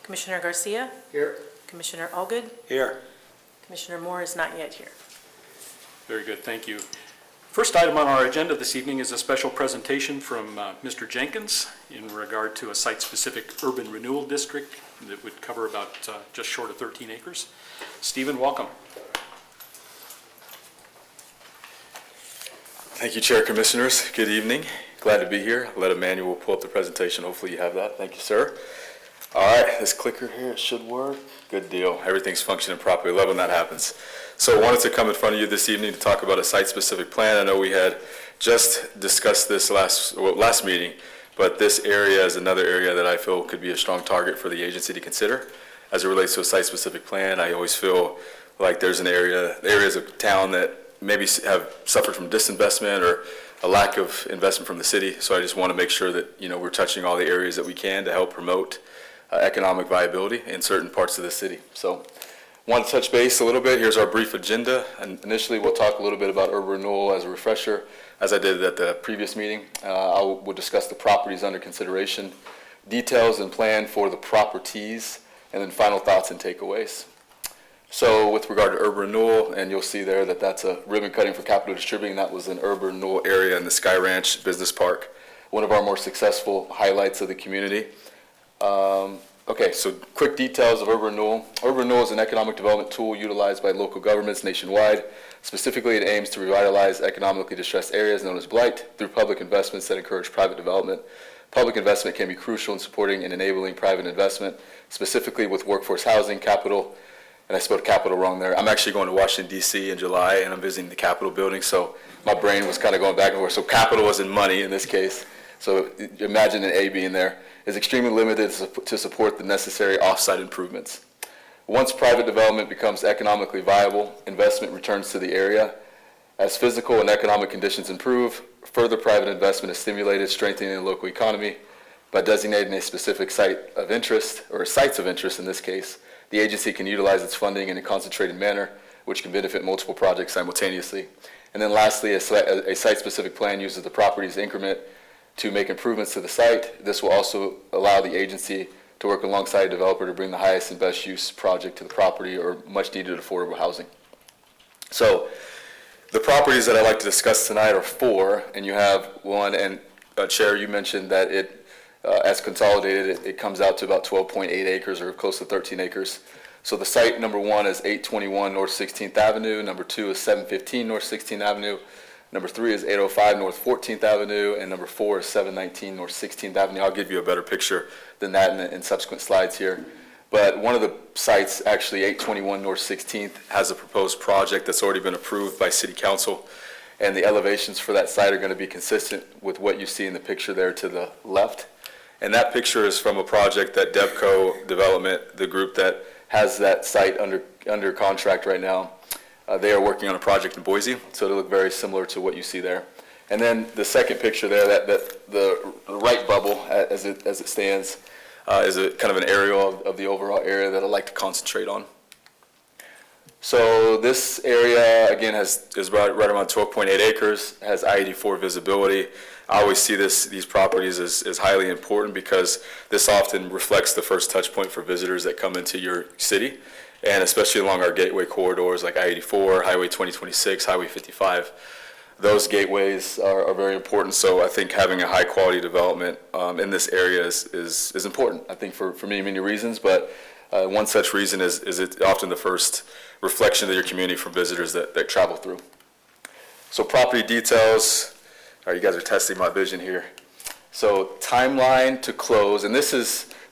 Commissioner Garcia? Here. Commissioner Allgood? Here. Commissioner Moore is not yet here. Very good, thank you. First item on our agenda this evening is a special presentation from Mr. Jenkins in regard to a site-specific urban renewal district that would cover about just short of 13 acres. Stephen, welcome. Thank you, Chair, Commissioners. Good evening. Glad to be here. I'll let Emmanuel pull up the presentation. Hopefully you have that. Thank you, sir. All right, this clicker here, it should work. Good deal. Everything's functioning properly. Love when that happens. So I wanted to come in front of you this evening to talk about a site-specific plan. I know we had just discussed this last meeting, but this area is another area that I feel could be a strong target for the agency to consider. As it relates to a site-specific plan, I always feel like there's areas of town that maybe have suffered from disinvestment or a lack of investment from the city. So I just want to make sure that we're touching all the areas that we can to help promote economic viability in certain parts of the city. So want to touch base a little bit. Here's our brief agenda. And initially, we'll talk a little bit about urban renewal as a refresher, as I did at the previous meeting. We'll discuss the properties under consideration, details and plan for the properties, and then final thoughts and takeaways. So with regard to urban renewal, and you'll see there that that's a ribbon cutting for Capital Distributing. That was an urban renewal area in the Sky Ranch Business Park, one of our more successful highlights of the community. Okay, so quick details of urban renewal. Urban renewal is an economic development tool utilized by local governments nationwide. Specifically, it aims to revitalize economically distressed areas known as blight through public investments that encourage private development. Public investment can be crucial in supporting and enabling private investment, specifically with workforce housing, capital, and I spelled Capitol wrong there. I'm actually going to Washington, D.C. in July, and I'm visiting the Capitol building, so my brain was kind of going back and forth. So capital was in money in this case. So imagine an A being there. Is extremely limited to support the necessary off-site improvements. Once private development becomes economically viable, investment returns to the area. As physical and economic conditions improve, further private investment is stimulated, strengthening the local economy. By designating a specific site of interest, or sites of interest in this case, the agency can utilize its funding in a concentrated manner, which can benefit multiple projects simultaneously. And then lastly, a site-specific plan uses the property's increment to make improvements to the site. This will also allow the agency to work alongside a developer to bring the highest and best use project to the property or much needed affordable housing. So the properties that I'd like to discuss tonight are 4, and you have one, and Chair, you mentioned that it, as consolidated, it comes out to about 12.8 acres or close to 13 acres. So the site number 1 is 821 North 16th Avenue, number 2 is 715 North 16th Avenue, number 3 is 805 North 14th Avenue, and number 4 is 719 North 16th Avenue. I'll give you a better picture than that in subsequent slides here. But one of the sites, actually 821 North 16th, has a proposed project that's already been approved by City Council, and the elevations for that site are going to be consistent with what you see in the picture there to the left. And that picture is from a project that Devco Development, the group that has that site under contract right now, they are working on a project in Boise, so it'll look very similar to what you see there. And then the second picture there, the right bubble as it stands, is a kind of an aerial of the overall area that I'd like to concentrate on. So this area, again, is right around 12.8 acres, has I-84 visibility. I always see these properties as highly important because this often reflects the first touch point for visitors that come into your city, and especially along our gateway corridors like I-84, Highway 2026, Highway 55. Those gateways are very important, so I think having a high quality development in this area is important, I think for many reasons, but one such reason is it's often the first reflection of your community from visitors that travel through. So property details, all right, you guys are testing my vision here. So timeline to close, and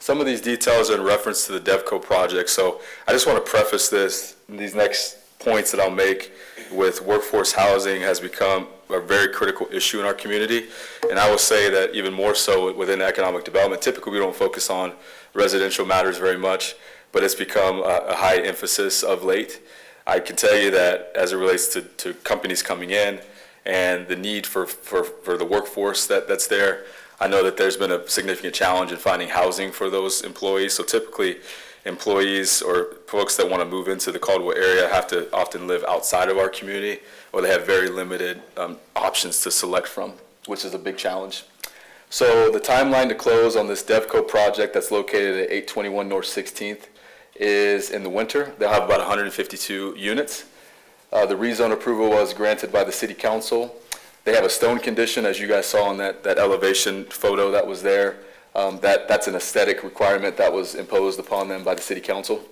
some of these details are in reference to the Devco project, so I just want to preface these next points that I'll make with workforce housing has become a very critical issue in our community, and I will say that even more so within economic development. Typically we don't focus on residential matters very much, but it's become a high emphasis of late. I can tell you that as it relates to companies coming in and the need for the workforce that's there, I know that there's been a significant challenge in finding housing for those employees. So typically employees or folks that want to move into the Caldwell area have to often live outside of our community, or they have very limited options to select from, which is a big challenge. So the timeline to close on this DevCo project that's located at 821 North 16th is in the winter. They'll have about 152 units. The rezone approval was granted by the City Council. They have a stone condition, as you guys saw in that elevation photo that was there. That's an aesthetic requirement that was imposed upon them by the City Council.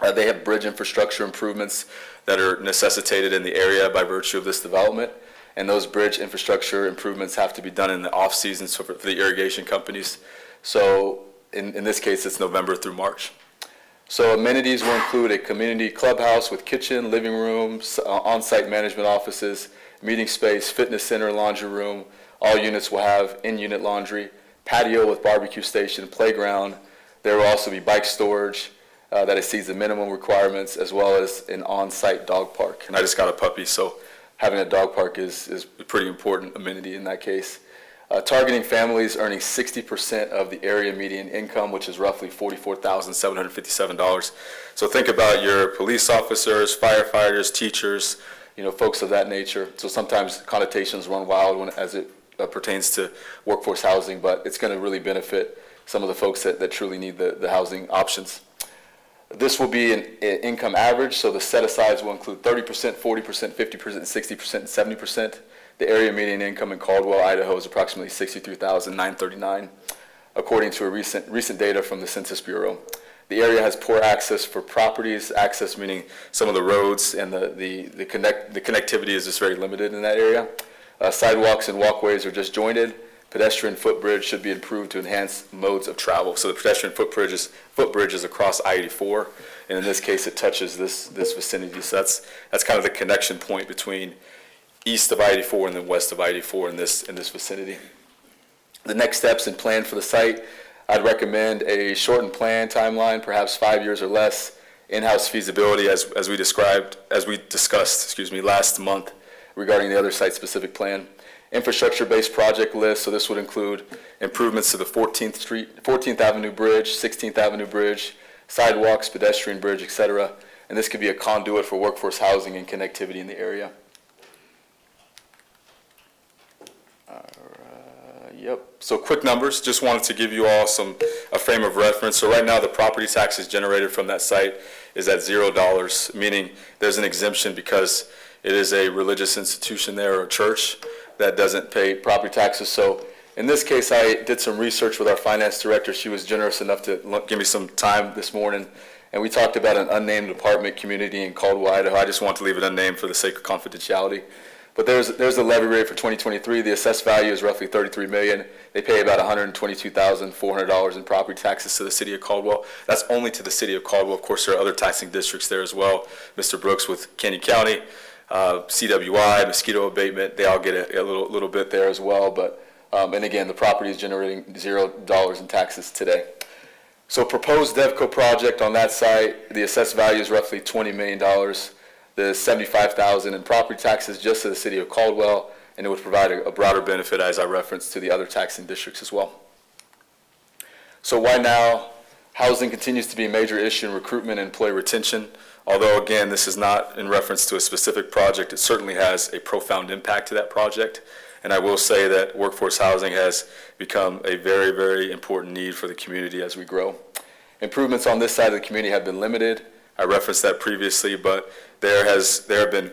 They have bridge infrastructure improvements that are necessitated in the area by virtue of this development. And those bridge infrastructure improvements have to be done in the off-season for the irrigation companies. So in this case, it's November through March. So amenities will include a community clubhouse with kitchen, living rooms, on-site management offices, meeting space, fitness center, laundry room. All units will have in-unit laundry, patio with barbecue station, playground. There will also be bike storage that exceeds the minimum requirements, as well as an on-site dog park. And I just got a puppy, so having a dog park is a pretty important amenity in that case. Targeting families earning 60% of the area median income, which is roughly $44,757. So think about your police officers, firefighters, teachers, folks of that nature. So sometimes connotations run wild as it pertains to workforce housing, but it's going to really benefit some of the folks that truly need the housing options. This will be an income average, so the set-asides will include 30%, 40%, 50%, 60%, and 70%. The area median income in Caldwell, Idaho is approximately $63,939, according to a recent data from the Census Bureau. The area has poor access for properties, access meaning some of the roads and the connectivity is just very limited in that area. Sidewalks and walkways are disjointed. Pedestrian footbridge should be improved to enhance modes of travel. So the pedestrian footbridge is across I-84, and in this case it touches this vicinity. So that's kind of the connection point between east of I-84 and then west of I-84 in this vicinity. The next steps and plan for the site, I'd recommend a shortened plan timeline, perhaps 5 years or less, in-house feasibility as we discussed last month regarding the other site-specific plan. Infrastructure-based project list, so this would include improvements to the 14th Avenue Bridge, 16th Avenue Bridge, sidewalks, pedestrian bridge, etc. And this could be a conduit for workforce housing and connectivity in the area. So quick numbers, just wanted to give you all a frame of reference. So right now the property taxes generated from that site is at $0, meaning there's an exemption because it is a religious institution there, or a church that doesn't pay property taxes. So in this case, I did some research with our finance director. She was generous enough to give me some time this morning, and we talked about an unnamed apartment community in Caldwell, Idaho. I just want to leave it unnamed for the sake of confidentiality. But there's a levy rate for 2023. The assessed value is roughly $33 million. They pay about $122,400 in property taxes to the city of Caldwell. That's only to the city of Caldwell. Of course, there are other taxing districts there as well. Mr. Brooks with Canyon County, CWI, mosquito abatement, they all get a little bit there as well. But and again, the property is generating $0 in taxes today. So proposed DevCo project on that site, the assessed value is roughly $20 million. The $75,000 in property taxes just to the city of Caldwell, and it would provide a broader benefit, as I referenced, to the other taxing districts as well. So why now? Housing continues to be a major issue in recruitment and employee retention. Although, again, this is not in reference to a specific project, it certainly has a profound impact to that project. And I will say that workforce housing has become a very, very important need for the community as we grow. Improvements on this side of the community have been limited. I referenced that previously, but there have been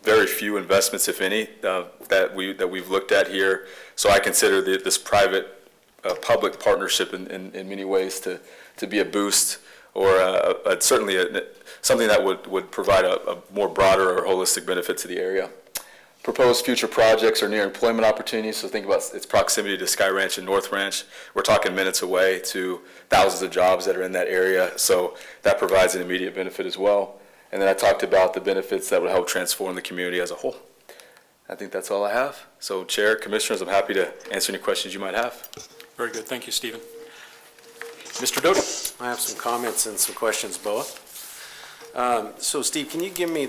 very few investments, if any, that we've looked at here. So I consider this private public partnership in many ways to be a boost, or certainly something that would provide a more broader or holistic benefit to the area. Proposed future projects are near employment opportunities, so think about its proximity to Sky Ranch and North Ranch. We're talking minutes away to thousands of jobs that are in that area, so that provides an immediate benefit as well. And then I talked about the benefits that would help transform the community as a whole. I think that's all I have. So Chair, Commissioners, I'm happy to answer any questions you might have. Very good, thank you, Stephen. Mr. Doty. I have some comments and some questions both. So Steve, can you give me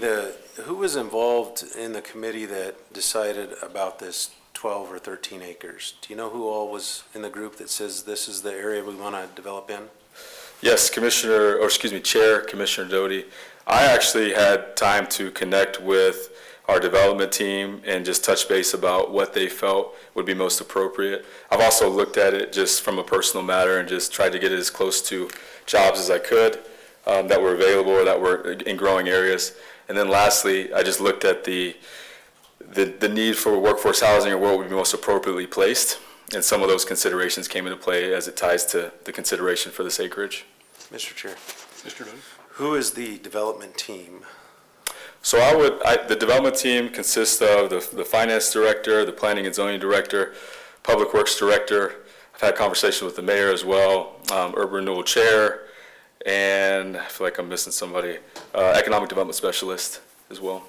who was involved in the committee that decided about this 12 or 13 acres? Do you know who all was in the group that says this is the area we want to develop in? Yes, Chair Commissioner Doty. I actually had time to connect with our development team and just touch base about what they felt would be most appropriate. I've also looked at it just from a personal matter and just tried to get it as close to jobs as I could that were available or that were in growing areas. And then lastly, I just looked at the need for workforce housing or where it would be most appropriately placed. And some of those considerations came into play as it ties to the consideration for this acreage. Mr. Chair, Mr. Doty? who is the development team? So the development team consists of the finance director, the planning and zoning director, public works director. I've had conversations with the mayor as well, urban renewal chair, and I feel like I'm missing somebody, economic development specialist as well.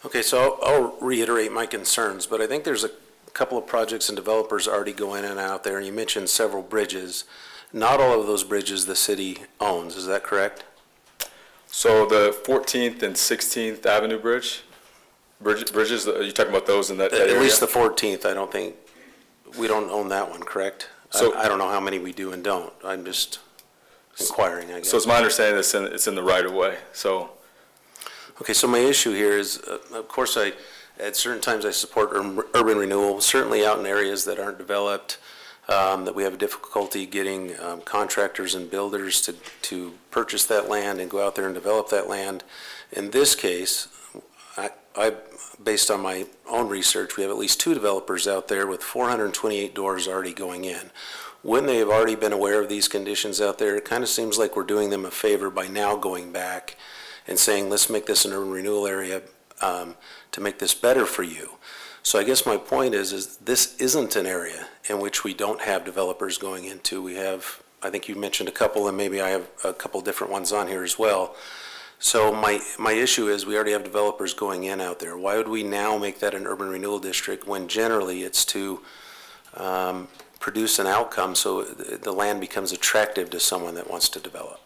Okay, so I'll reiterate my concerns, but I think there's a couple of projects and developers already going in and out there. You mentioned several bridges. Not all of those bridges the city owns, is that correct? So the 14th and 16th Avenue bridges, are you talking about those in that area? At least the 14th, I don't think, we don't own that one, correct? So- I don't know how many we do and don't. I'm just inquiring, I guess. So it's my understanding that it's in the right of way, so. Okay, so my issue here is, of course, at certain times I support urban renewal, certainly out in areas that aren't developed, that we have difficulty getting contractors and builders to purchase that land and go out there and develop that land. In this case, based on my own research, we have at least 2 developers out there with 428 doors already going in. Wouldn't they have already been aware of these conditions out there? It kind of seems like we're doing them a favor by now going back and saying, let's make this an urban renewal area to make this better for you. So I guess my point is this isn't an area in which we don't have developers going into. We have, I think you mentioned a couple, and maybe I have a couple different ones on here as well. So my issue is we already have developers going in out there. Why would we now make that an urban renewal district when generally it's to produce an outcome so the land becomes attractive to someone that wants to develop?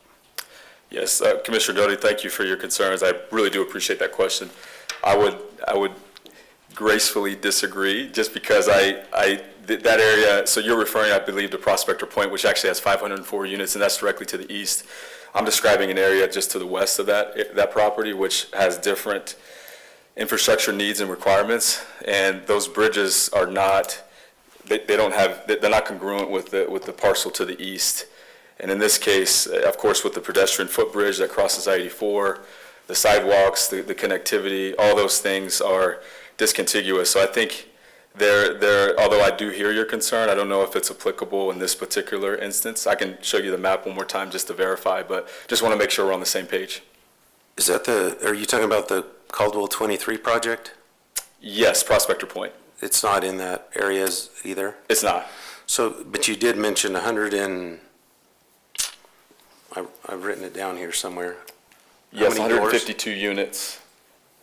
Yes, Commissioner Doty, thank you for your concerns. I really do appreciate that question. I would gracefully disagree, just because that area, so you're referring, I believe, to Prospector Point, which actually has 504 units, and that's directly to the east. I'm describing an area just to the west of that property, which has different infrastructure needs and requirements, and those bridges are not, they're not congruent with the parcel to the east. And in this case, of course, with the pedestrian footbridge that crosses I-84, the sidewalks, the connectivity, all those things are discontiguous. So I think although I do hear your concern, I don't know if it's applicable in this particular instance. I can show you the map one more time just to verify, but just want to make sure we're on the same page. Is that are you talking about the Caldwell 23 project? Yes, Prospector Point. It's not in that area either? It's not. So, but you did mention 100 and, I've written it down here somewhere. Yes, How many doors? 152 units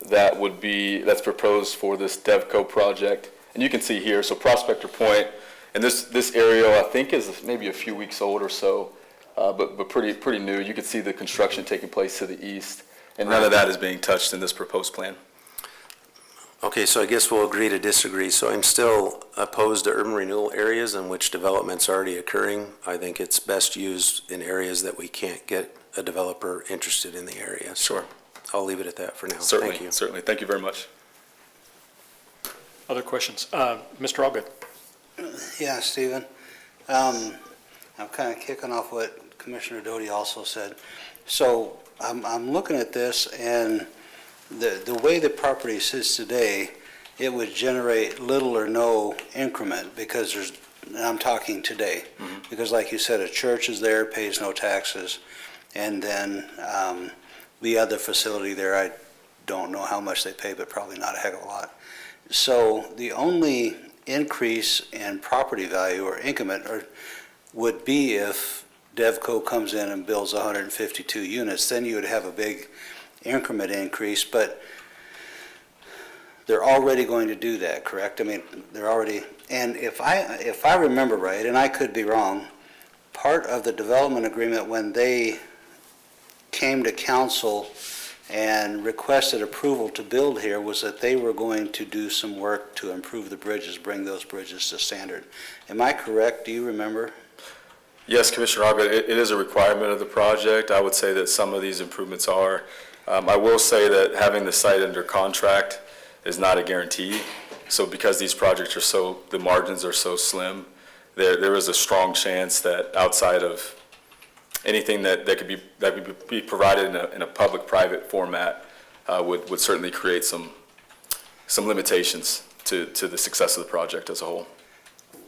that's proposed for this DevCo project. And you can see here, so Prospector Point, and this area I think is maybe a few weeks old or so, but pretty new. You can see the construction taking place to the east, and none of that is being touched in this proposed plan. Okay, so I guess we'll agree to disagree. So I'm still opposed to urban renewal areas in which development's already occurring. I think it's best used in areas that we can't get a developer interested in the area. Sure. I'll leave it at that for now. Certainly, Thank you. certainly. Thank you very much. Other questions? Mr. Allgood? Yeah, Stephen. I'm kind of kicking off what Commissioner Doty also said. So I'm looking at this, and the way the property sits today, it would generate little or no increment because I'm talking today, because like you said, a church is there, pays no taxes, and then the other facility there, I don't know how much they pay, but probably not a heck of a lot. So the only increase in property value or increment would be if DevCo comes in and builds 152 units, then you would have a big increment increase, but they're already going to do that, correct? I mean, they're already, and if I remember right, and I could be wrong, part of the development agreement when they came to council and requested approval to build here was that they were going to do some work to improve the bridges, bring those bridges to standard. Am I correct? Do you remember? Yes, Commissioner Allgood, it is a requirement of the project. I would say that some of these improvements are. I will say that having the site under contract is not a guarantee. So because these projects are the margins are so slim, there is a strong chance that outside of anything that could be provided in a public-private format would certainly create some limitations to the success of the project as a whole.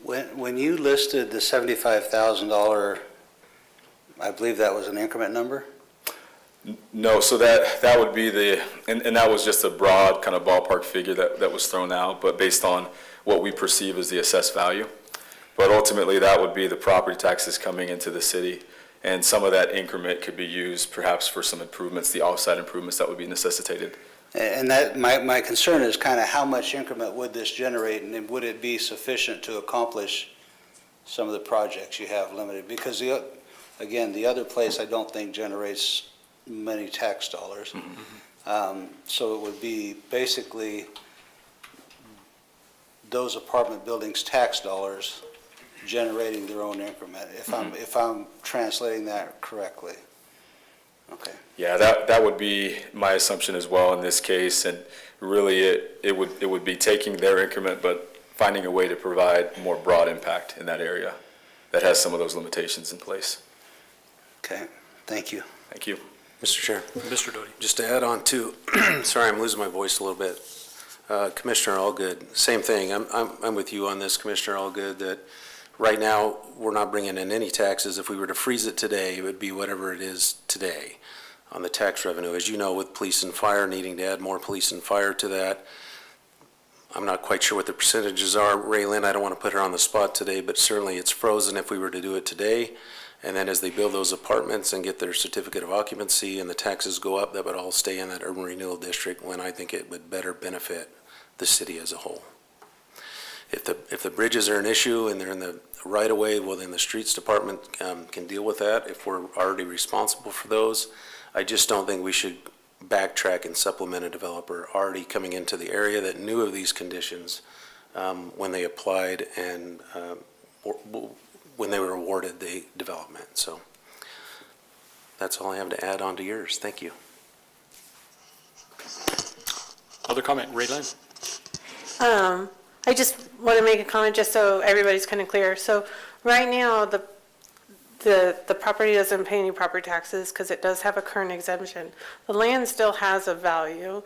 When you listed the $75,000, I believe that was an increment number? No, so that would be and that was just a broad kind of ballpark figure that was thrown out, but based on what we perceive as the assessed value. But ultimately, that would be the property taxes coming into the city, and some of that increment could be used perhaps for some improvements, the offsite improvements that would be necessitated. And that, my concern is kind of how much increment would this generate, and would it be sufficient to accomplish some of the projects you have limited? Because again, the other place I don't think generates many tax dollars. So it would be basically those apartment buildings' tax dollars generating their own increment, if I'm translating that correctly. Okay. Yeah, that would be my assumption as well in this case, and really it would be taking their increment but finding a way to provide more broad impact in that area that has some of those limitations in place. Okay, thank you. Thank you. Mr. Chair, Mr. Doty. just to add on to, sorry, I'm losing my voice a little bit. Commissioner Allgood, same thing. I'm with you on this, Commissioner Allgood, that right now, we're not bringing in any taxes. If we were to freeze it today, it would be whatever it is today on the tax revenue. As you know, with police and fire, needing to add more police and fire to that, I'm not quite sure what the percentages are. Raylyn, I don't want to put her on the spot today, but certainly it's frozen if we were to do it today. And then as they build those apartments and get their certificate of occupancy and the taxes go up, that would all stay in that urban renewal district when I think it would better benefit the city as a whole. If the bridges are an issue and they're in the right of way, well, then the streets department can deal with that if we're already responsible for those. I just don't think we should backtrack and supplement a developer already coming into the area that knew of these conditions when they applied and when they were awarded the development. So that's all I have to add on to yours. Thank you. Other comment, Raylyn? I just want to make a comment just so everybody's kind of clear. So right now, the property doesn't pay any property taxes because it does have a current exemption. The land still has a value.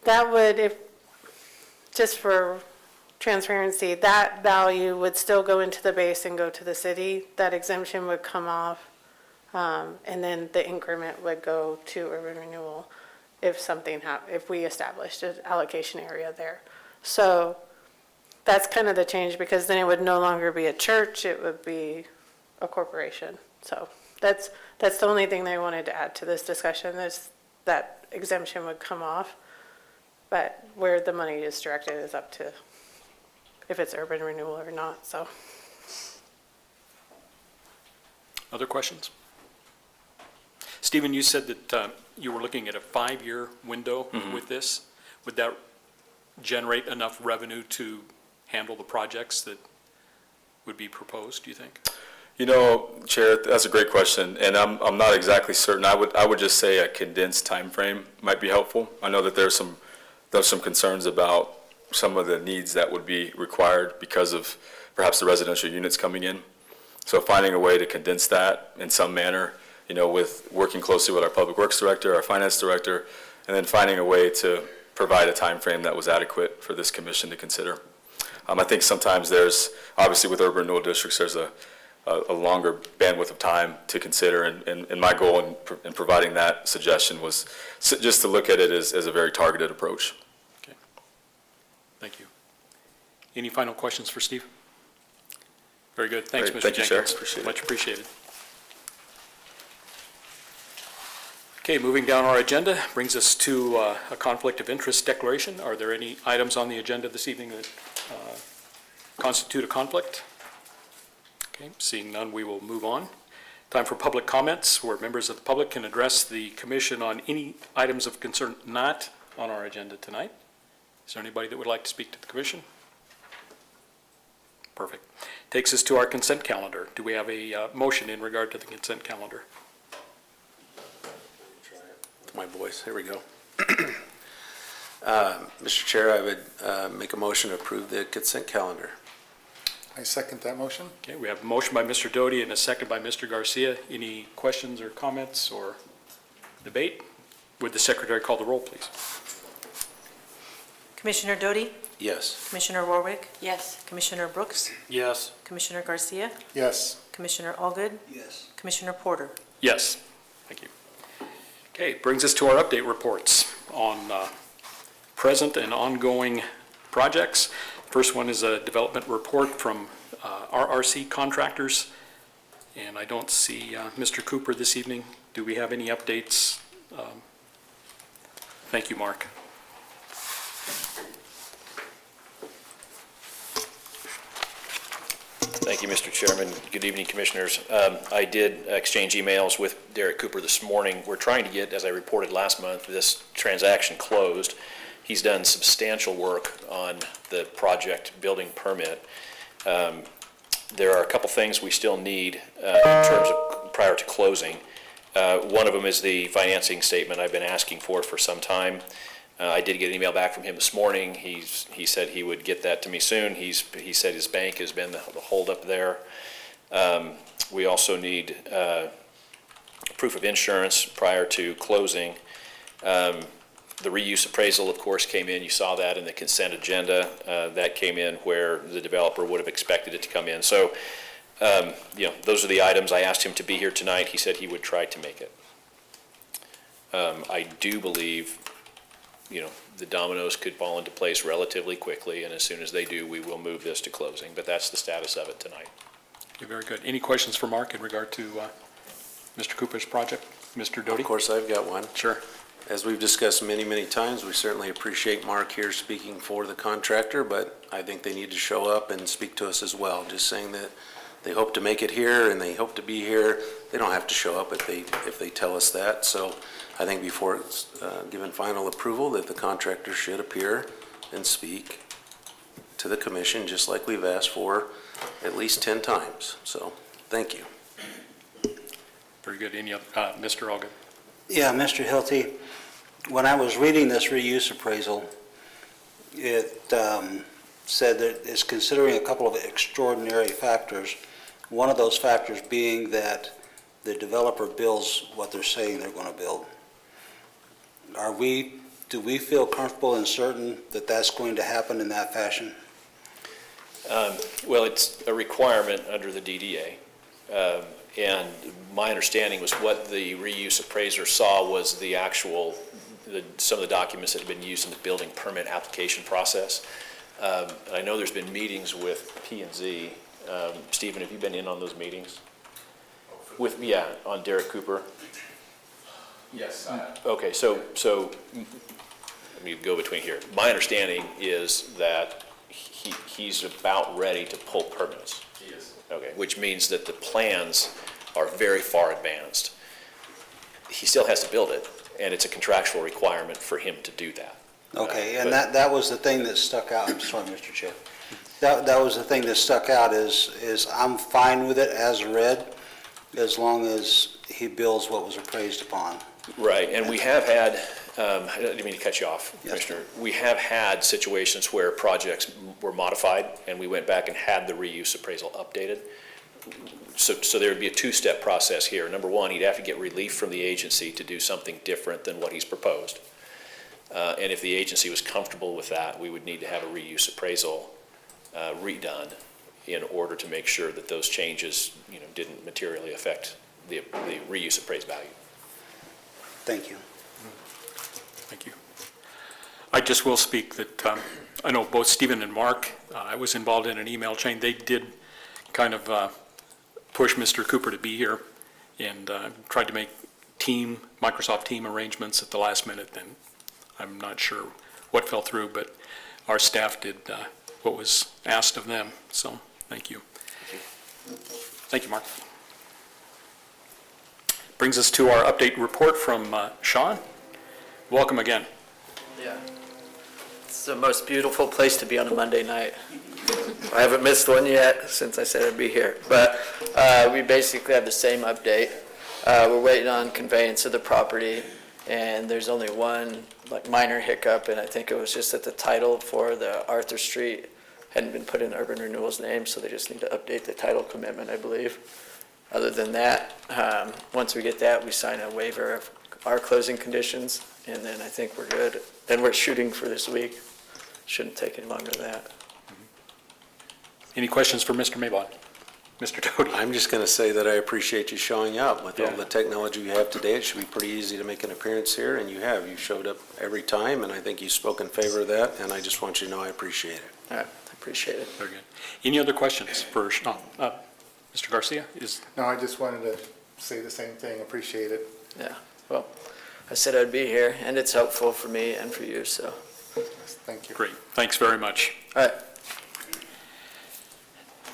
That would, if, just for transparency, that value would still go into the base and go to the city. That exemption would come off, and then the increment would go to urban renewal if we established an allocation area there. So that's kind of the change, because then it would no longer be a church, it would be a corporation. So that's the only thing they wanted to add to this discussion, is that exemption would come off. But where the money is directed is up to if it's urban renewal or not, so. Other questions? Stephen, you said that you were looking at a 5-year window with this. Would that generate enough revenue to handle the projects that would be proposed, do you think? You know, Chair, that's a great question, and I'm not exactly certain. I would just say a condensed time frame might be helpful. I know that there's some concerns about some of the needs that would be required because of perhaps the residential units coming in. So finding a way to condense that in some manner, you know, with working closely with our Public Works Director, our Finance Director, and then finding a way to provide a time frame that was adequate for this commission to consider. I think sometimes there's, obviously with urban renewal districts, there's a longer bandwidth of time to consider, and my goal in providing that suggestion was just to look at it as a very targeted approach. Okay. Thank you. Any final questions for Steve? Very good. Thanks, Great. Mr. Thank you, Chair. Jenkins. Appreciate it. Much appreciated. Okay, moving down our agenda brings us to a conflict of interest declaration. Are there any items on the agenda this evening that constitute a conflict? Okay, seeing none, we will move on. Time for public comments, where members of the public can address the commission on any items of concern not on our agenda tonight. Is there anybody that would like to speak to the commission? Perfect. Takes us to our consent calendar. Do we have a motion in regard to the consent calendar? My voice, here we go. Mr. Chair, I would make a motion to approve the consent calendar. I second that motion. Okay, we have a motion by Mr. Doty and a second by Mr. Garcia. Any questions or comments or debate? Would the secretary call the roll, please? Commissioner Doty, Yes. Commissioner Warwick, Yes. Commissioner Brooks, Yes. Commissioner Garcia, Yes. Commissioner Allgood, Yes. Commissioner Porter. Yes, thank you. Okay, brings us to our update reports on present and ongoing projects. First one is a development report from RRC Contractors, and I don't see Mr. Cooper this evening. Do we have any updates? Thank you, Mark. Thank you, Mr. Chairman. Good evening, Commissioners. I did exchange emails with Derek Cooper this morning. We're trying to get, as I reported last month, this transaction closed. He's done substantial work on the project building permit. There are a couple things we still need in terms of prior to closing. One of them is the financing statement I've been asking for some time. I did get an email back from him this morning. He said he would get that to me soon. He said his bank has been the holdup there. We also need proof of insurance prior to closing. The reuse appraisal, of course, came in. You saw that in the consent agenda. That came in where the developer would have expected it to come in. So, those are the items. I asked him to be here tonight. He said he would try to make it. I do believe, the dominoes could fall into place relatively quickly, and as soon as they do, we will move this to closing. But that's the status of it tonight. Okay, very good. Any questions for Mark in regard to Mr. Cooper's project? Mr. Doty? Of course, I've got one. Sure. As we've discussed many, many times, we certainly appreciate Mark here speaking for the contractor, but I think they need to show up and speak to us as well. Just saying that they hope to make it here and they hope to be here. They don't have to show up if they tell us that. So I think before it's given final approval, that the contractor should appear and speak to the commission, just like we've asked for at least 10 times. So, thank you. Very good. Any other, Mr. Allgood? Yeah, Mr. Hilty, when I was reading this reuse appraisal, it said that it's considering a couple of extraordinary factors. One of those factors being that the developer builds what they're saying they're going to build. Do we feel comfortable and certain that that's going to happen in that fashion? Well, it's a requirement under the DDA. And my understanding was what the reuse appraiser saw was the actual, some of the documents that have been used in the building permit application process. I know there's been meetings with P&Z. Stephen, have you been in on those meetings? On Derek Cooper? Yes. Okay, so let me go between here. My understanding is that he's about ready to pull permits. He is. Okay, which means that the plans are very far advanced. He still has to build it, and it's a contractual requirement for him to do that. Okay, and but- that was the thing that stuck out. I'm sorry, Mr. Chair. That was the thing that stuck out is I'm fine with it as read, as long as he builds what was appraised upon. Right, and we have had, I didn't mean to cut you off, Yes. Commissioner. We have had situations where projects were modified, and we went back and had the reuse appraisal updated. So there would be a two-step process here. Number one, he'd have to get relief from the agency to do something different than what he's proposed. And if the agency was comfortable with that, we would need to have a reuse appraisal redone in order to make sure that those changes, didn't materially affect the reuse appraised value. Thank you. Thank you. I just will speak that I know both Stephen and Mark, I was involved in an email chain. They did kind of push Mr. Cooper to be here and tried to make Microsoft Team arrangements at the last minute. And I'm not sure what fell through, but our staff did what was asked of them. So thank you. Thank you, Mark. Brings us to our update report from Sean. Welcome again. Yeah. It's the most beautiful place to be on a Monday night. I haven't missed one yet since I said I'd be here. But we basically have the same update. We're waiting on conveyance of the property, and there's only one like minor hiccup, and I think it was just that the title for the Arthur Street hadn't been put in Urban Renewal's name, so they just need to update the title commitment, I believe. Other than that, once we get that, we sign a waiver of our closing conditions, and then I think we're good. Then we're shooting for this week. Shouldn't take any longer than that. Any questions for Mr. Maybach? Mr. Doty? I'm just going to say that I appreciate you showing up. With all Yeah. the technology you have today, it should be pretty easy to make an appearance here, and you have. You showed up every time, and I think you spoke in favor of that, and I just want you to know I appreciate it. All right, I appreciate it. Very good. Any other questions for Sean? Mr. Garcia? No, I just wanted to say the same thing, appreciate it. Yeah, well, I said I'd be here, and it's helpful for me and for you, so. Thank you. Great. Thanks very much. All right.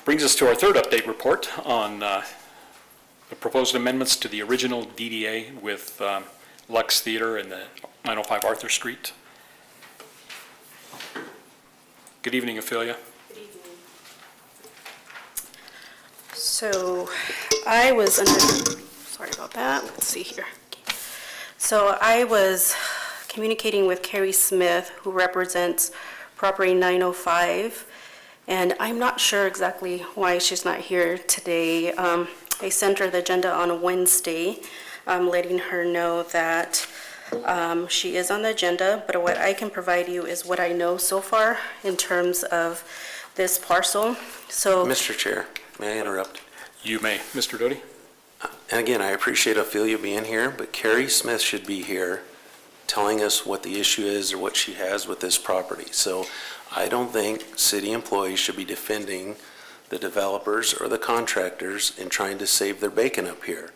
Brings us to our third update report on the proposed amendments to the original DDA with Lux Theater and the 905 Arthur Street. Good evening, Ophelia. So I was under, sorry about that, let's see here. So I was communicating with Carrie Smith, who represents property 905, and I'm not sure exactly why she's not here today. I sent her the agenda on a Wednesday, letting her know that she is on the agenda, but what I can provide you is what I know so far in terms of this parcel. So, Mr. Chair, may I interrupt? You may. Mr. Doty? And again, I appreciate Ophelia being here, but Carrie Smith should be here telling us what the issue is or what she has with this property. So I don't think city employees should be defending the developers or the contractors in trying to save their bacon up here.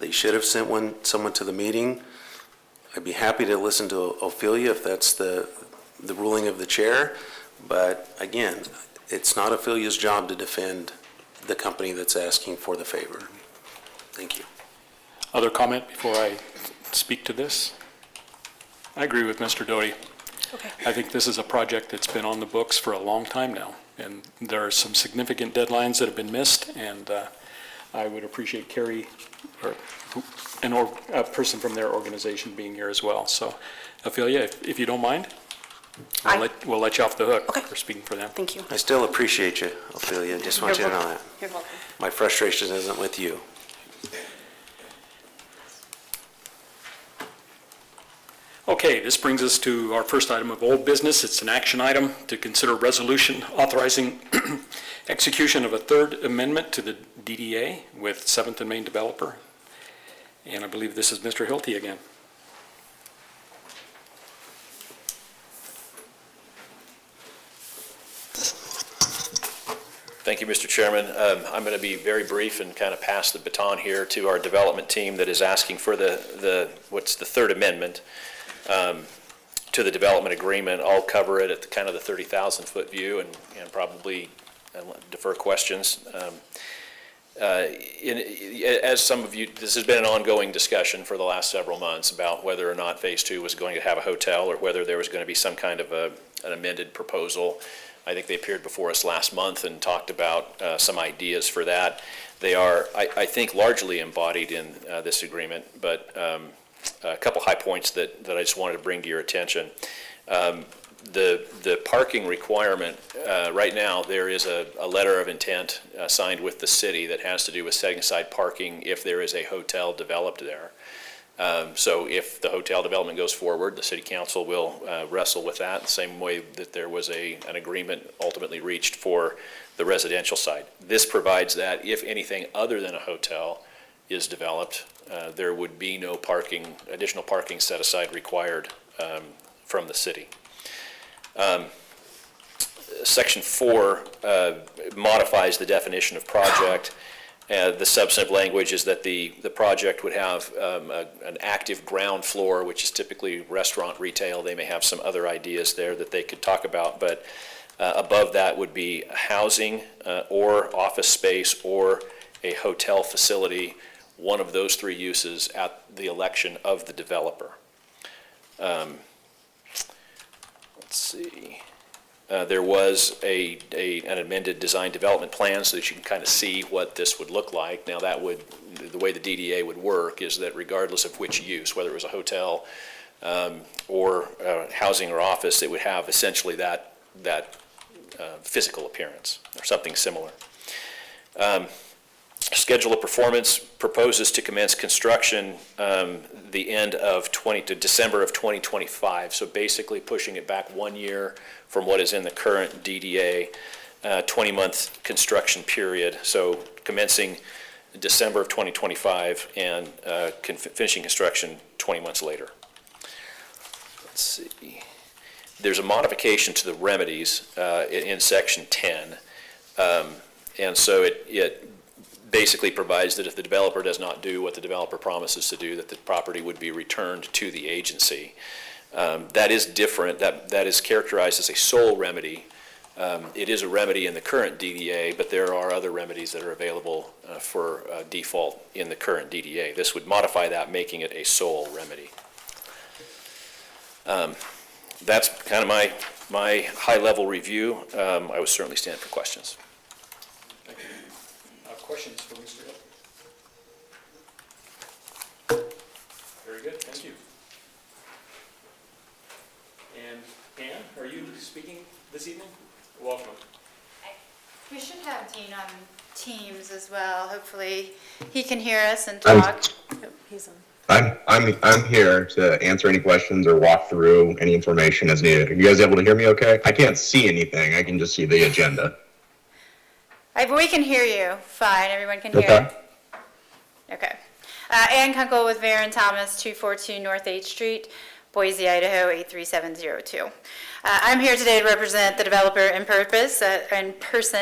They should have sent someone to the meeting. I'd be happy to listen to Ophelia if that's the ruling of the chair. But again, it's not Ophelia's job to defend the company that's asking for the favor. Thank you. Other comment before I speak to this? I agree with Mr. Doty. okay. I think this is a project that's been on the books for a long time now, and there are some significant deadlines that have been missed, and I would appreciate Carrie or a person from their organization being here as well. So, Ophelia, if you don't mind, we'll let you off the hook Okay. for speaking for them. Thank you. I still appreciate you, Ophelia. Just want you to know that. You're welcome. My frustration isn't with you. Okay, this brings us to our first item of old business. It's an action item to consider resolution authorizing execution of a third amendment to the DDA with 7th and Main developer. And I believe this is Mr. Hilty again. Thank you, Mr. Chairman. I'm going to be very brief and kind of pass the baton here to our development team that is asking for what's the third amendment to the development agreement. I'll cover it at kind of the 30,000-foot view and probably defer questions. As some of you, this has been an ongoing discussion for the last several months about whether or not Phase 2 was going to have a hotel or whether there was going to be some kind of an amended proposal. I think they appeared before us last month and talked about some ideas for that. They are, I think, largely embodied in this agreement, but a couple high points that I just wanted to bring to your attention. The parking requirement, right now, there is a letter of intent signed with the city that has to do with setting aside parking if there is a hotel developed there. So if the hotel development goes forward, the city council will wrestle with that, the same way that there was an agreement ultimately reached for the residential side. This provides that if anything other than a hotel is developed, there would be no additional parking set aside required from the city. Section 4 modifies the definition of project. The substantive language is that the project would have an active ground floor, which is typically restaurant, retail. They may have some other ideas there that they could talk about, but above that would be housing or office space or a hotel facility, one of those three uses at the election of the developer. Let's see. There was an amended design development plan so that you can kind of see what this would look like. Now the way the DDA would work is that regardless of which use, whether it was a hotel or housing or office, it would have essentially that physical appearance or something similar. Schedule of performance proposes to commence construction the end of December of 2025. So basically pushing it back 1 year from what is in the current DDA 20-month construction period. So commencing December of 2025 and finishing construction 20 months later. Let's see. There's a modification to the remedies in section 10. And so it basically provides that if the developer does not do what the developer promises to do, that the property would be returned to the agency. That is different. That is characterized as a sole remedy. It is a remedy in the current DDA, but there are other remedies that are available for default in the current DDA. This would modify that, making it a sole remedy. That's kind of my high-level review. I would certainly stand for questions. Thank you. Questions for Mr. Hill? Very good, thank you. And Ann, are you speaking this evening? Welcome. We should have Dean on Teams as well. Hopefully he can hear us and talk. He's on. I'm here to answer any questions or walk through any information as needed. Are you guys able to hear me okay? I can't see anything. I can just see the agenda. We can hear you fine. Everyone can hear. Okay. Ann Kunkel with Varon Thomas, 242 North 8th Street, Boise, Idaho, 83702. I'm here today to represent the developer in person,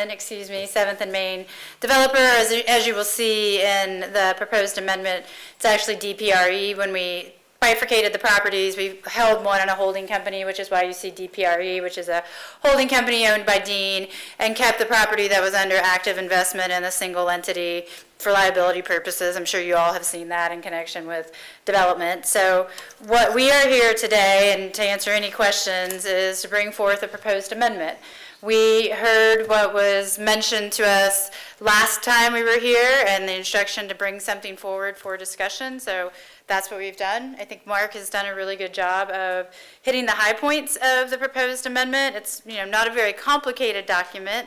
7th and Main. Developer, as you will see in the proposed amendment, it's actually DPRE. When we bifurcated the properties, we held one in a holding company, which is why you see DPRE, which is a holding company owned by Dean, and kept the property that was under active investment in a single entity for liability purposes. I'm sure you all have seen that in connection with development. So what we are here today, and to answer any questions, is to bring forth a proposed amendment. We heard what was mentioned to us last time we were here and the instruction to bring something forward for discussion. So that's what we've done. I think Mark has done a really good job of hitting the high points of the proposed amendment. It's not a very complicated document.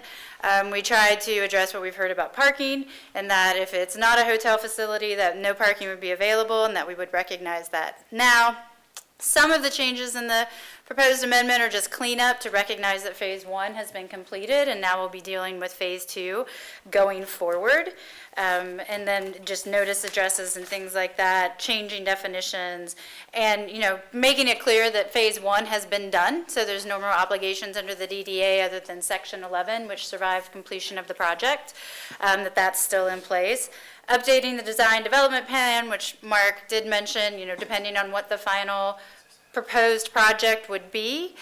We tried to address what we've heard about parking, and that if it's not a hotel facility, that no parking would be available, and that we would recognize that now. Some of the changes in the proposed amendment are just cleanup to recognize that phase 1 has been completed, and now we'll be dealing with phase 2 going forward. And then just notice addresses and things like that, changing definitions, and making it clear that phase 1 has been done, so there's no more obligations under the DDA other than section 11, which survived completion of the project, that's still in place. Updating the design development plan, which Mark did mention, depending on what the final proposed project would be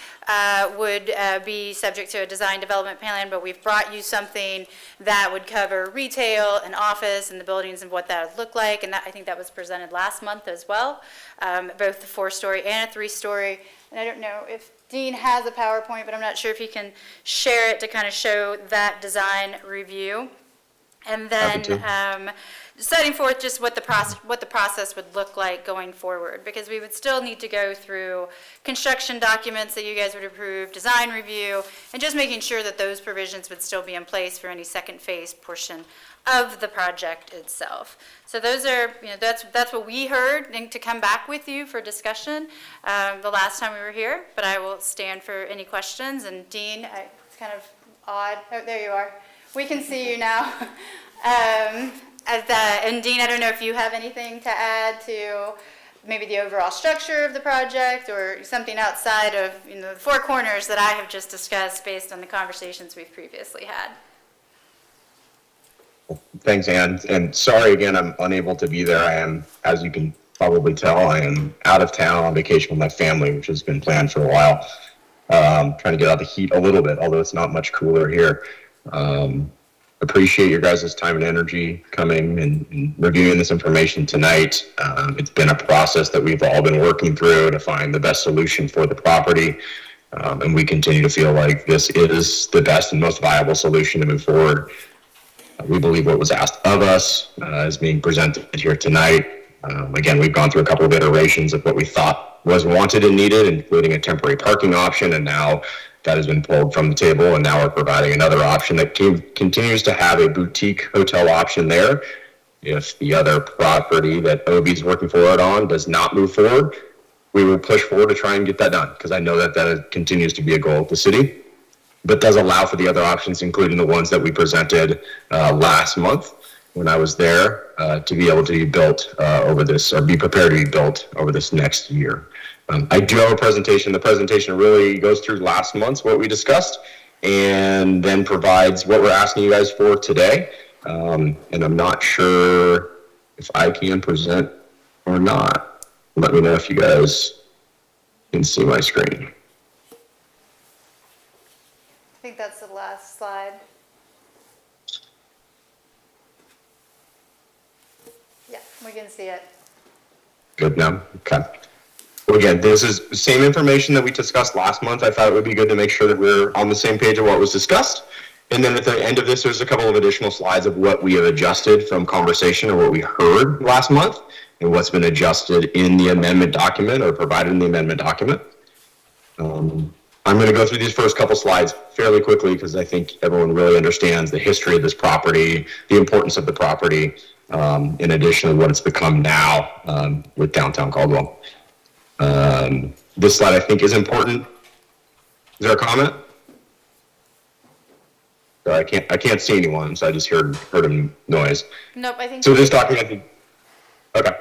subject to a design development plan, but we've brought you something that would cover retail and office and the buildings and what that would look like, and I think that was presented last month as well, both the 4-story and a 3-story. And I don't know if Dean has a PowerPoint, but I'm not sure if he can share it to kind of show that design review. And then setting forth just what the process would look like going forward, because we would still need to go through construction documents that you guys would approve, design review, and just making sure that those provisions would still be in place for any second phase portion of the project itself. So those are, that's what we heard, and to come back with you for discussion the last time we were here, but I will stand for any questions. And Dean, it's kind of odd. Oh, there you are. We can see you now. And Dean, I don't know if you have anything to add to maybe the overall structure of the project or something outside of the 4 corners that I have just discussed based on the conversations we've previously had. Thanks, Ann. And sorry again, I'm unable to be there. I am, as you can probably tell, I am out of town on vacation with my family, which has been planned for a while. Trying to get out the heat a little bit, although it's not much cooler here. Appreciate your guys' time and energy coming and reviewing this information tonight. It's been a process that we've all been working through to find the best solution for the property. And we continue to feel like this is the best and most viable solution to move forward. We believe what was asked of us is being presented here tonight. Again, we've gone through a couple of iterations of what we thought was wanted and needed, including a temporary parking option, and now that has been pulled from the table, and now we're providing another option that continues to have a boutique hotel option there. If the other property that OB is working forward on does not move forward, we will push forward to try and get that done, because I know that continues to be a goal of the city, but does allow for the other options, including the ones that we presented last month when I was there, to be able to be built over this, or be prepared to be built over this next year. I do have a presentation. The presentation really goes through last month's, what we discussed, and then provides what we're asking you guys for today. And I'm not sure if I can present or not. Let me know if you guys can see my screen. I think that's the last slide. Yeah, we can see it. Good now? Okay. Well, again, this is the same information that we discussed last month. I thought it would be good to make sure that we're on the same page of what was discussed. And then at the end of this, there's a couple of additional slides of what we have adjusted from conversation or what we heard last month and what's been adjusted in the amendment document or provided in the amendment document. I'm going to go through these first couple slides fairly quickly because I think everyone really understands the history of this property, the importance of the property, in addition to what it's become now with downtown Caldwell. This slide I think is important. Is there a comment? So I can't see anyone, so I just heard a noise. Nope, I think. So this document, okay.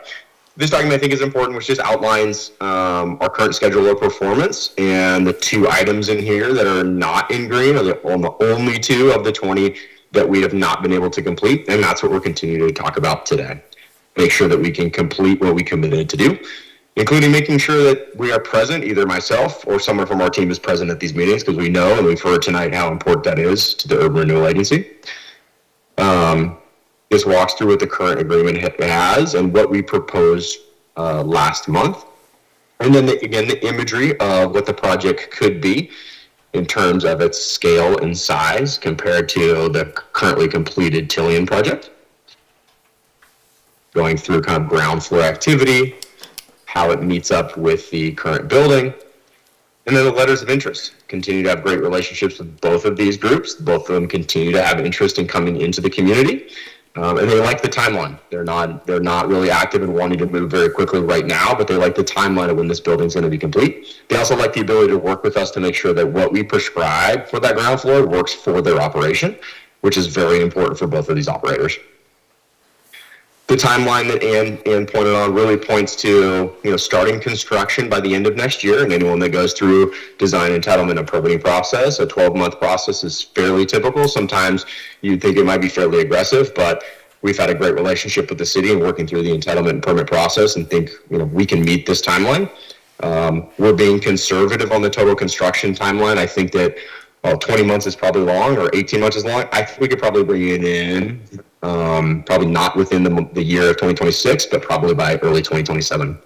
This document I think is important, which just outlines our current schedule of performance, and the 2 items in here that are not in green are the only 2 of the 20 that we have not been able to complete, and that's what we're continuing to talk about today. Make sure that we can complete what we committed to do, including making sure that we are present, either myself or someone from our team is present at these meetings, because we know and we've heard tonight how important that is to the Urban Renewal Agency. This walks through what the current agreement has and what we proposed last month. And then again, the imagery of what the project could be in terms of its scale and size compared to the currently completed Tillian project. Going through kind of ground floor activity, how it meets up with the current building, and then the letters of interest. Continue to have great relationships with both of these groups. Both of them continue to have interest in coming into the community. And they like the timeline. They're not really active and wanting to move very quickly right now, but they like the timeline of when this building's going to be complete. They also like the ability to work with us to make sure that what we prescribe for that ground floor works for their operation, which is very important for both of these operators. The timeline that Ann pointed on really points to, starting construction by the end of next year, and anyone that goes through design, entitlement, and permitting process, a 12-month process is fairly typical. Sometimes you'd think it might be fairly aggressive, but we've had a great relationship with the city and working through the entitlement and permit process and think, we can meet this timeline. We're being conservative on the total construction timeline. I think that 20 months is probably long, or 18 months is long. I think we could probably bring it in, probably not within the year of 2026, but probably by early 2027.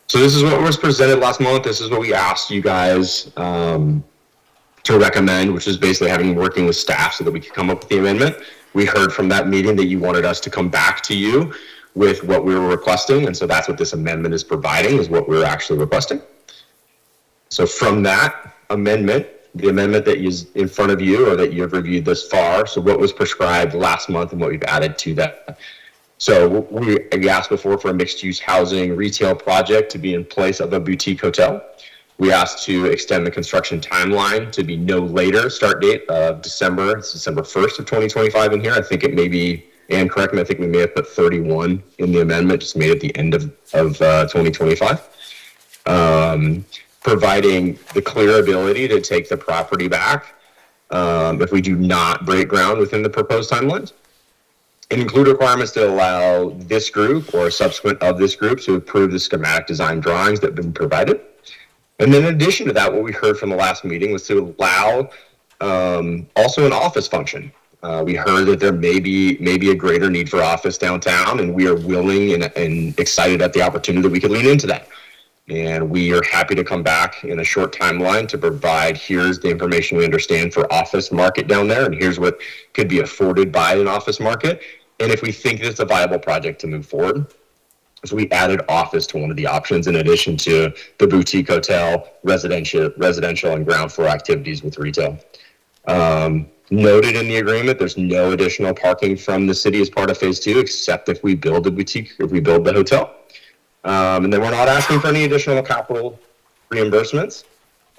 So this is what was presented last month. This is what we asked you guys to recommend, which is basically working with staff so that we could come up with the amendment. We heard from that meeting that you wanted us to come back to you with what we were requesting, and so that's what this amendment is providing, is what we're actually requesting. So from that amendment, the amendment that is in front of you or that you have reviewed thus far, so what was prescribed last month and what we've added to that. So we asked before for a mixed-use housing retail project to be in place of a boutique hotel. We asked to extend the construction timeline to be no later start date of December 1st of 2025 in here. I think it may be, and correct me, I think we may have put 31 in the amendment, just made it the end of 2025. Providing the clear ability to take the property back if we do not break ground within the proposed timelines, and include requirements to allow this group or a subsequent of this group to approve the schematic design drawings that have been provided. And then in addition to that, what we heard from the last meeting was to allow also an office function. We heard that there may be a greater need for office downtown, and we are willing and excited at the opportunity that we could lean into that. And we are happy to come back in a short timeline to provide, here's the information we understand for office market down there, and here's what could be afforded by an office market, and if we think it's a viable project to move forward. So we added office to one of the options in addition to the boutique hotel, residential and ground floor activities with retail. Noted in the agreement, there's no additional parking from the city as part of phase 2, except if we build a boutique, if we build the hotel. And then we're not asking for any additional capital reimbursements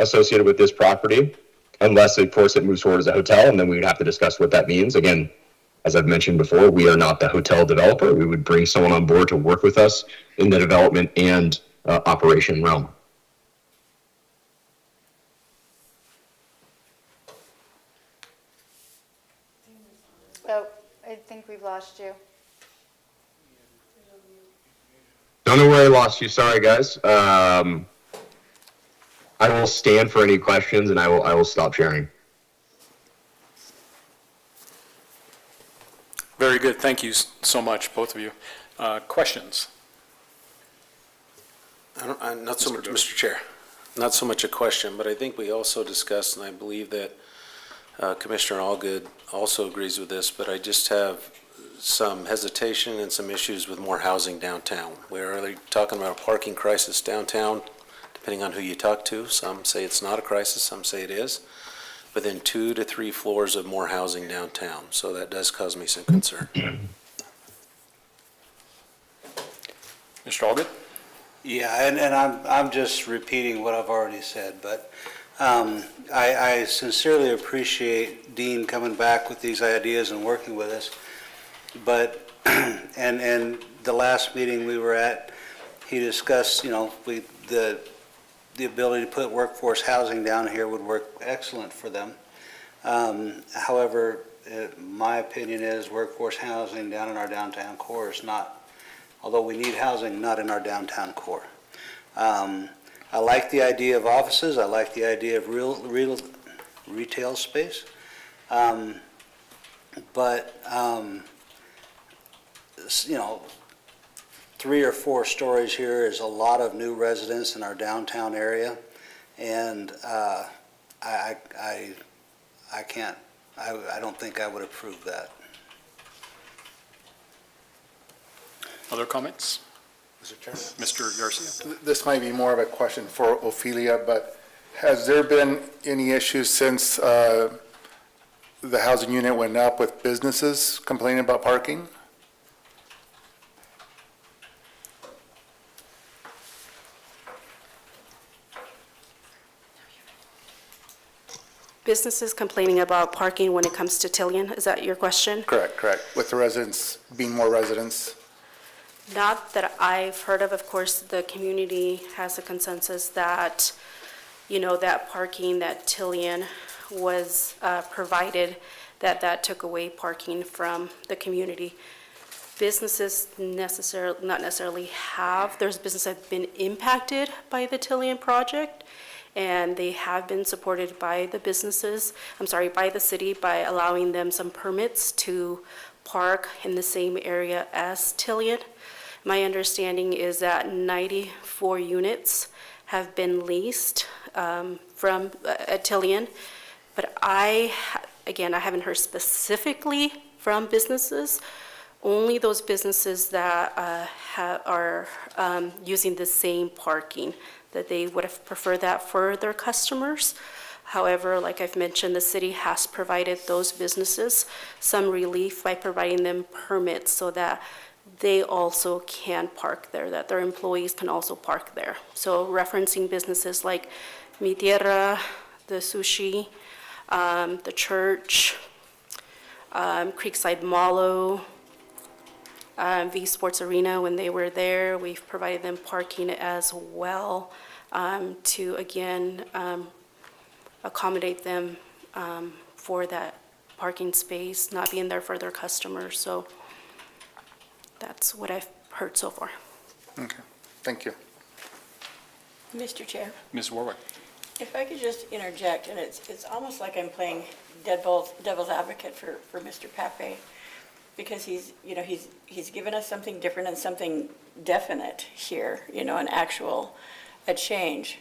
associated with this property, unless, of course, it moves forward as a hotel, and then we would have to discuss what that means. Again, as I've mentioned before, we are not the hotel developer. We would bring someone on board to work with us in the development and operation realm. Oh, I think we've lost you. Don't know where I lost you. Sorry, guys. I will stand for any questions, and I will stop sharing. Very good. Thank you so much, both of you. Questions? Not so much, Mr. Chair, not so much a question, but I think we also discussed, and I believe that Commissioner Allgood also agrees with this, but I just have some hesitation and some issues with more housing downtown. We're talking about a parking crisis downtown, depending on who you talk to. Some say it's not a crisis, some say it is. Within 2 to 3 floors of more housing downtown, so that does cause me some concern. Mr. Allgood? Yeah, and I'm just repeating what I've already said, but I sincerely appreciate Dean coming back with these ideas and working with us. But, and the last meeting we were at, he discussed, the ability to put workforce housing down here would work excellent for them. However, my opinion is workforce housing down in our downtown core is not, although we need housing, not in our downtown core. I like the idea of offices. I like the idea of real retail space. But 3 or 4 stories here is a lot of new residents in our downtown area, and I don't think I would approve that. Other comments? Mr. Chairman? Mr. Garcia? This might be more of a question for Ophelia, but has there been any issues since the housing unit went up with businesses complaining about parking? Businesses complaining about parking when it comes to Tillian, is that your question? Correct. With the residents, being more residents? Not that I've heard of. Of course, the community has a consensus that, that parking that Tillian was provided, that took away parking from the community. Businesses not necessarily have. There's businesses that have been impacted by the Tillian project, and they have been supported by the businesses, by the city, by allowing them some permits to park in the same area as Tillian. My understanding is that 94 units have been leased from Tillian, but I haven't heard specifically from businesses, only those businesses that are using the same parking, that they would have preferred that for their customers. However, like I've mentioned, the city has provided those businesses some relief by providing them permits so that they also can park there, that their employees can also park there. So referencing businesses like Mi Tierra, the sushi, the church, Creekside Malo, V Sports Arena, when they were there, we've provided them parking as well to, again, accommodate them for that parking space, not being there for their customers. So that's what I've heard so far. Okay, thank you. Mr. Chair, Ms. Warwick? if I could just interject, and it's almost like I'm playing devil's advocate for Mr. Pape, because he's given us something different and something definite here, a change.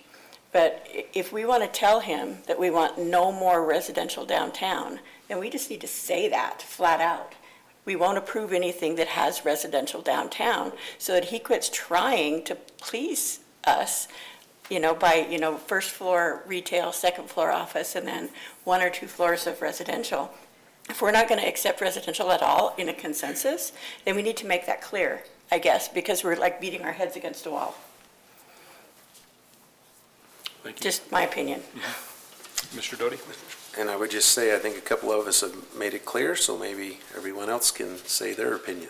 But if we want to tell him that we want no more residential downtown, then we just need to say that flat out. we won't approve anything that has residential downtown, so that he quits trying to please us, by, first floor retail, second floor office, and then 1 or 2 floors of residential. If we're not going to accept residential at all in a consensus, then we need to make that clear, I guess, because we're like beating our heads against a wall. Thank you. Just my opinion. Mr. Doty? And I would just say, I think a couple of us have made it clear, so maybe everyone else can say their opinion,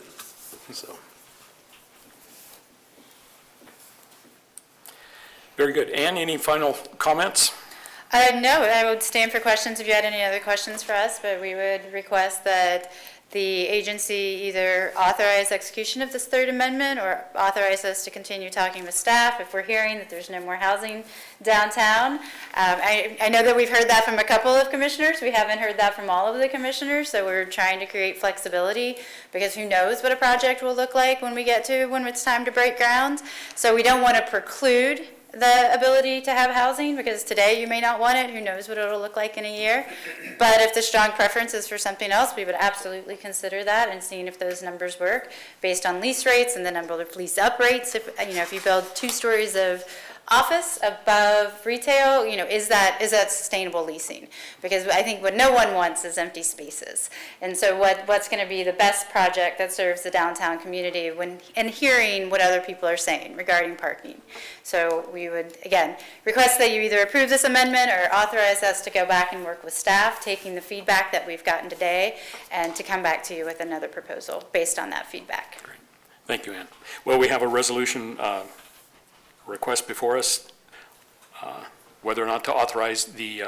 so. Very good. Ann, any final comments? No, I would stand for questions if you had any other questions for us, but we would request that the agency either authorize execution of this third amendment or authorize us to continue talking with staff if we're hearing that there's no more housing downtown. I know that we've heard that from a couple of commissioners. We haven't heard that from all of the commissioners, so we're trying to create flexibility because who knows what a project will look like when it's time to break ground. So we don't want to preclude the ability to have housing, because today you may not want it, who knows what it'll look like in a year. But if the strong preference is for something else, we would absolutely consider that and seeing if those numbers work based on lease rates and the number of lease up rates. If you build 2 stories of office above retail, is that sustainable leasing? Because I think what no one wants is empty spaces. And so what's going to be the best project that serves the downtown community and hearing what other people are saying regarding parking. So we would, again, request that you either approve this amendment or authorize us to go back and work with staff, taking the feedback that we've gotten today, and to come back to you with another proposal based on that feedback. Great. Thank you, Ann. Well, we have a resolution request before us, whether or not to authorize the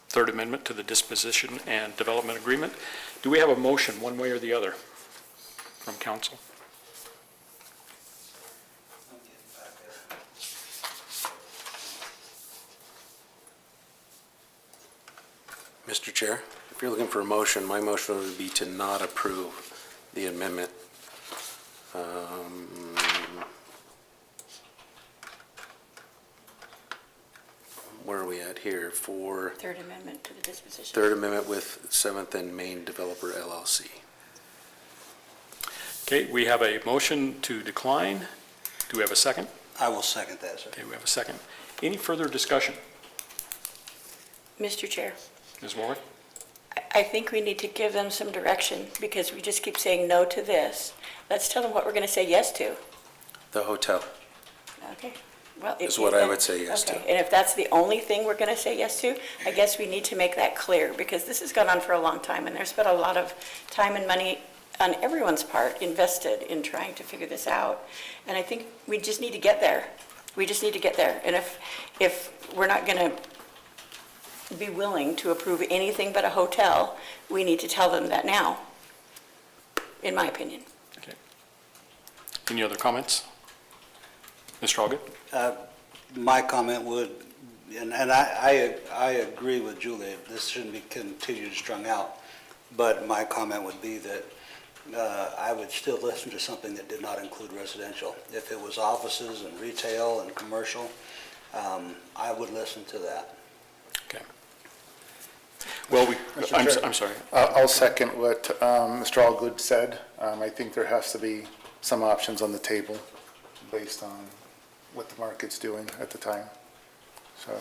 Third Amendment to the Disposition and Development Agreement. Do we have a motion, one way or the other, from council? Mr. Chair, if you're looking for a motion, my motion would be to not approve the amendment. Where are we at here for Third Amendment to the disposition. Third Amendment with Seventh and Main Developer LLC? Okay, we have a motion to decline. Do we have a second? I will second that, sir. Okay, we have a second. Any further discussion? Mr. Chair, Ms. Warwick? I think we need to give them some direction because we just keep saying no to this. Let's tell them what we're going to say yes to. The hotel Okay. Well, is what I would say yes to. Okay, and if that's the only thing we're going to say yes to, I guess we need to make that clear, because this has gone on for a long time, and there's been a lot of time and money on everyone's part invested in trying to figure this out. And I think we just need to get there. We just need to get there. And if we're not going to be willing to approve anything but a hotel, we need to tell them that now, in my opinion. Okay. Any other comments? Mr. Allgood? My comment would, and I agree with Julie, this shouldn't be continued strung out, but my comment would be that I would still listen to something that did not include residential. If it was offices and retail and commercial, I would listen to that. Okay. Well, I'm sorry. I'll second what Mr. Allgood said. I think there has to be some options on the table based on what the market's doing at the time, so.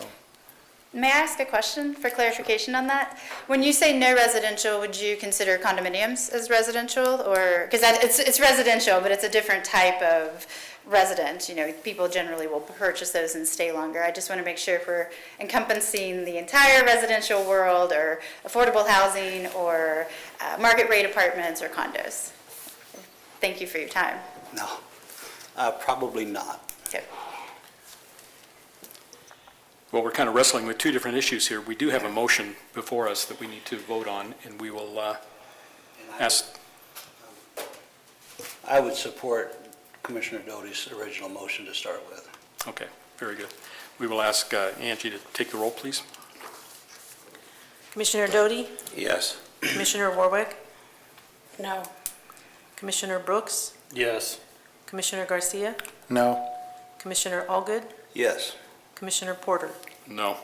May I ask a question for clarification on that? When you say no residential, would you consider condominiums as residential, or, because it's residential, but it's a different type of resident, people generally will purchase those and stay longer. I just want to make sure if we're encompassing the entire residential world, or affordable housing, or market rate apartments or condos. Thank you for your time. No, probably not. Okay. Well, we're kind of wrestling with 2 different issues here. We do have a motion before us that we need to vote on, and we will ask. I would support Commissioner Doty's original motion to start with. Okay, very good. We will ask Angie to take the roll, please. Commissioner Doty? Yes. Commissioner Warwick? No. Commissioner Brooks? Yes. Commissioner Garcia? No. Commissioner Allgood? Yes. Commissioner Porter? No.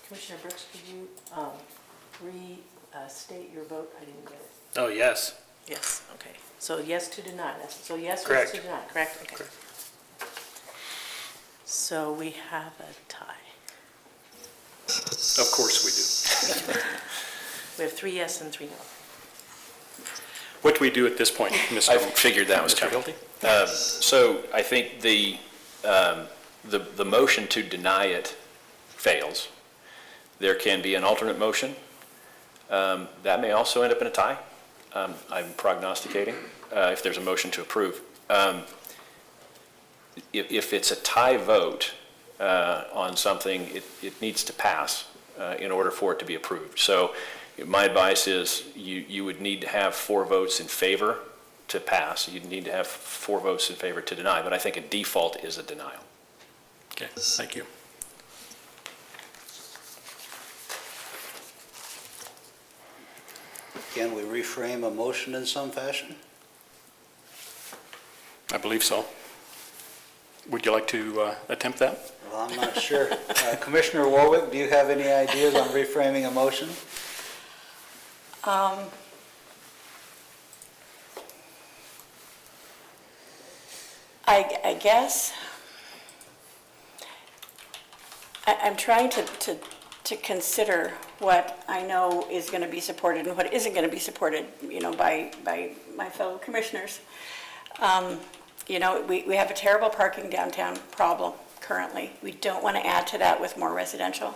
Commissioner Brooks, could you restate your vote? I didn't get it. Oh, yes. Yes, okay. So yes to deny. So yes was Correct. to deny, correct? Okay. Correct. So we have a tie. Of course we do. We have 3 yes and 3 no. What do we do at this point, Mr. I figured that was Mr. coming. Hilty? So I think the motion to deny it fails. There can be an alternate motion. That may also end up in a tie. I'm prognosticating, if there's a motion to approve. If it's a tie vote on something, it needs to pass in order for it to be approved. So my advice is you would need to have 4 votes in favor to pass. You'd need to have 4 votes in favor to deny, but I think a default is a denial. Okay, thank you. Can we reframe a motion in some fashion? I believe so. Would you like to attempt that? Well, I'm not sure. Commissioner Warwick, do you have any ideas on reframing a motion? I guess I'm trying to consider what I know is going to be supported and what isn't going to be supported, by my fellow commissioners. We have a terrible parking downtown problem currently. We don't want to add to that with more residential.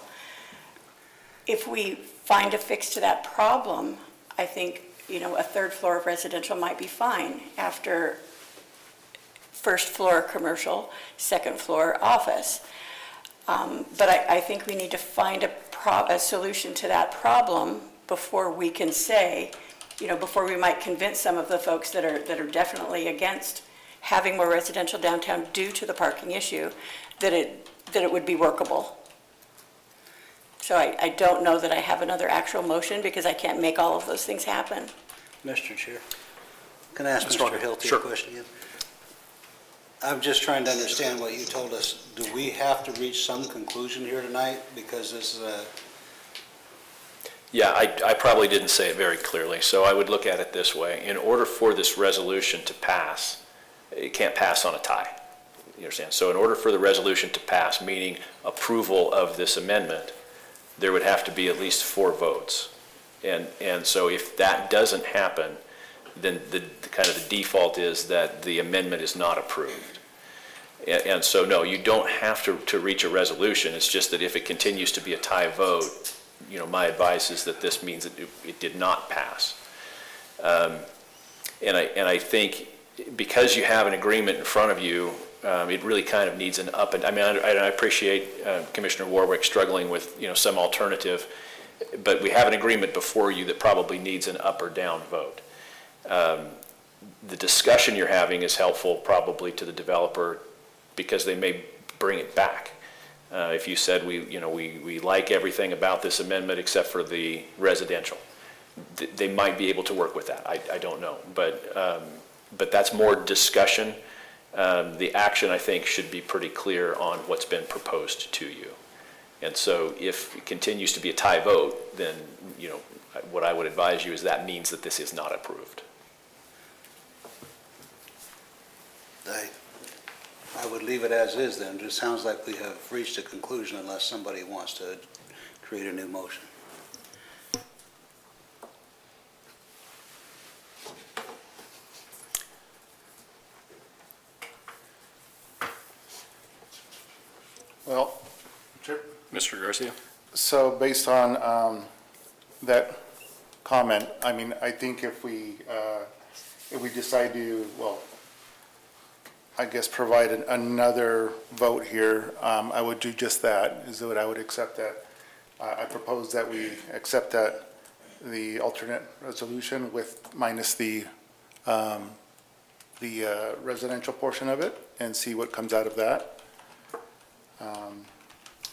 If we find a fix to that problem, I think, a 3rd floor of residential might be fine after 1st floor commercial, 2nd floor office. But I think we need to find a solution to that problem before we can say, before we might convince some of the folks that are definitely against having more residential downtown due to the parking issue, that it would be workable. So I don't know that I have another actual motion because I can't make all of those things happen. Mr. Chair, can I ask Mr. Mr. Walker. Hilty Sure. a question again? I'm just trying to understand what you told us. Do we have to reach some conclusion here tonight? Because this is a... Yeah, I probably didn't say it very clearly, so I would look at it this way. In order for this resolution to pass, it can't pass on a tie. You understand? So in order for the resolution to pass, meaning approval of this amendment, there would have to be at least 4 votes. And so if that doesn't happen, then the kind of the default is that the amendment is not approved. And so, no, you don't have to reach a resolution. It's just that if it continues to be a tie vote, my advice is that this means that it did not pass. And I think because you have an agreement in front of you, it really kind of needs an up and, I appreciate Commissioner Warwick struggling with, some alternative, but we have an agreement before you that probably needs an up or down vote. The discussion you're having is helpful probably to the developer because they may bring it back. If you said we like everything about this amendment except for the residential, they might be able to work with that. I don't know, but that's more discussion. The action, I think, should be pretty clear on what's been proposed to you. And so if it continues to be a tie vote, then, what I would advise you is that means that this is not approved. I would leave it as is then. It sounds like we have reached a conclusion unless somebody wants to create a new motion. Well, Mr. Garcia? so based on that comment, I think if we decide to, I guess provide another vote here, I would do just that, is that I would accept that. I propose that we accept that, the alternate resolution with minus the residential portion of it and see what comes out of that.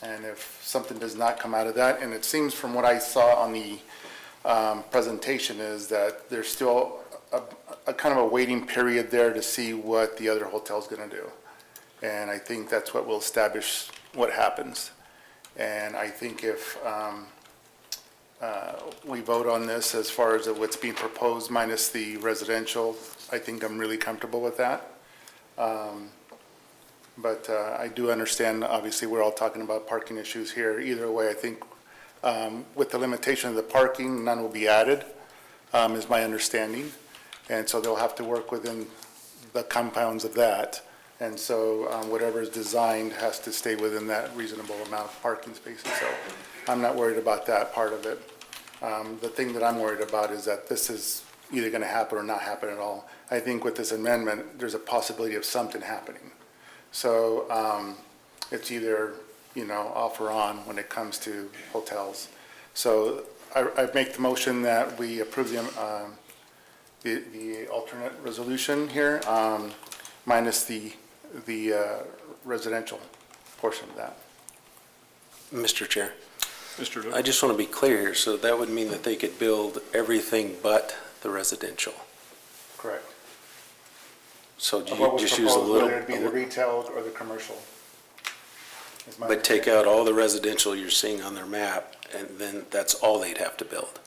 And if something does not come out of that, and it seems from what I saw on the presentation is that there's still a kind of a waiting period there to see what the other hotel's gonna do. And I think that's what will establish what happens. And I think if we vote on this as far as what's being proposed minus the residential, I think I'm really comfortable with that. But I do understand, obviously, we're all talking about parking issues here. Either way, I think with the limitation of the parking, none will be added, is my understanding. And so they'll have to work within the compounds of that. And so whatever is designed has to stay within that reasonable amount of parking spaces. So I'm not worried about that part of it. The thing that I'm worried about is that this is either going to happen or not happen at all. I think with this amendment, there's a possibility of something happening. So it's either, off or on when it comes to hotels. So I make the motion that we approve the alternate resolution here, minus the residential portion of that. Mr. Chair, Mr. I just want to be clear here. So that would mean that they could build everything but the residential. Correct. So do What you was just use a proposed, little, whether it be the retail or the commercial. is my but take out all the residential you're seeing on their map, and then that's all they'd have to build?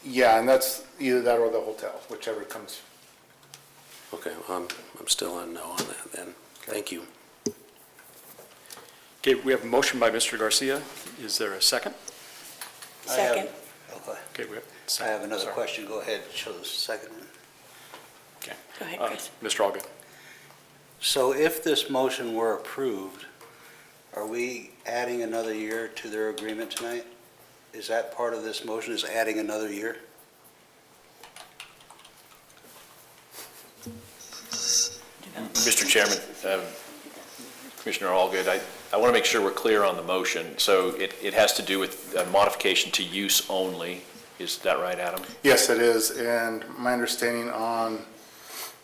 Yeah, and that's either that or the hotel, whichever comes. Okay, well, I'm still on no on that then. Thank you. Okay, we have a motion by Mr. Garcia. Is there a second? Second. Okay, we have. I have another Sorry. question. Go ahead, show the second one. Okay. Go ahead, Chris. Mr. Allgood. So if this motion were approved, are we adding another year to their agreement tonight? Is that part of this motion, is adding another year? Mr. Chairman, Commissioner Allgood, I want to make sure we're clear on the motion. So it has to do with a modification to use only. Is that right, Adam? Yes, it is, and my understanding on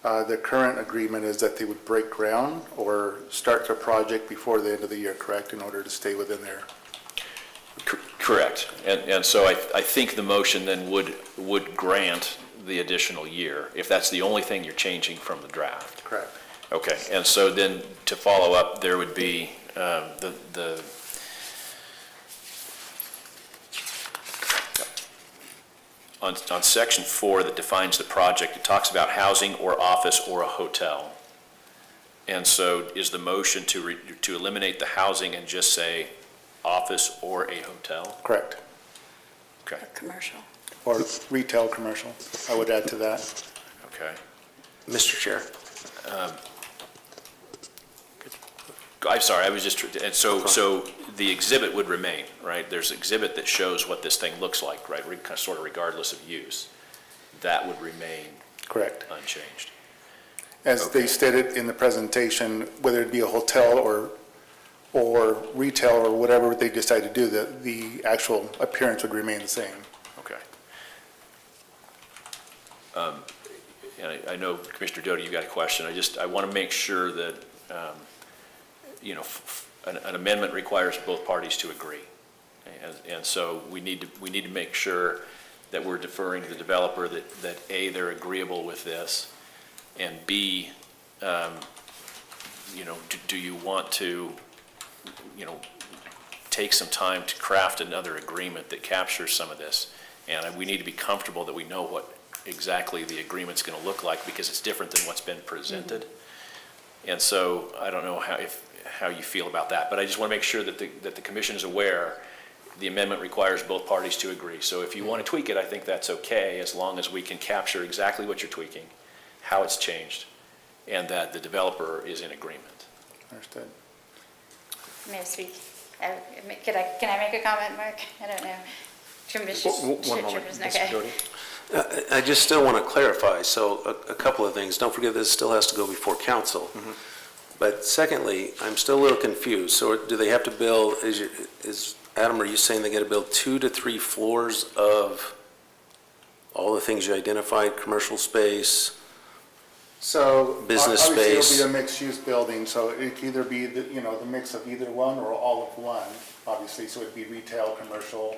the current agreement is that they would break ground or start their project before the end of the year, correct, in order to stay within there? Correct. And so I think the motion then would grant the additional year, if that's the only thing you're changing from the draft. Correct. Okay, and so then to follow up, there would be on section 4 that defines the project, it talks about housing or office or a hotel. And so is the motion to eliminate the housing and just say office or a hotel? Correct. Okay, Commercial. Or retail, commercial, I would add to that. okay. Mr. Chair. I'm sorry, I was just, and so the exhibit would remain, right? There's an exhibit that shows what this thing looks like, right? Sort of regardless of use. That would remain Correct. unchanged. As they stated in the presentation, whether it be a hotel or retail or whatever they decide to do, the actual appearance would remain the same. Okay. And I know, Commissioner Doty, you got a question. I want to make sure that, an amendment requires both parties to agree. And so we need to make sure that we're deferring to the developer that A, they're agreeable with this, and B, do you want to, take some time to craft another agreement that captures some of this? And we need to be comfortable that we know what exactly the agreement's going to look like, because it's different than what's been presented. And so I don't know how you feel about that, but I just want to make sure that the commission is aware the amendment requires both parties to agree. So if you want to tweak it, I think that's okay, as long as we can capture exactly what you're tweaking, how it's changed, and that the developer is in agreement. Understood. May I speak? Can I make a comment, Mark? I don't know. One moment, Okay. Mr. Doty. I just still want to clarify, so a couple of things. Don't forget this still has to go before council. But secondly, I'm still a little confused. So do they have to build, Adam, are you saying they got to build 2 to 3 floors of all the things you identified, commercial space? So Business obviously space. it'll be a mixed-use building, so it could either be the mix of either one or all of one, obviously. So it'd be retail, commercial,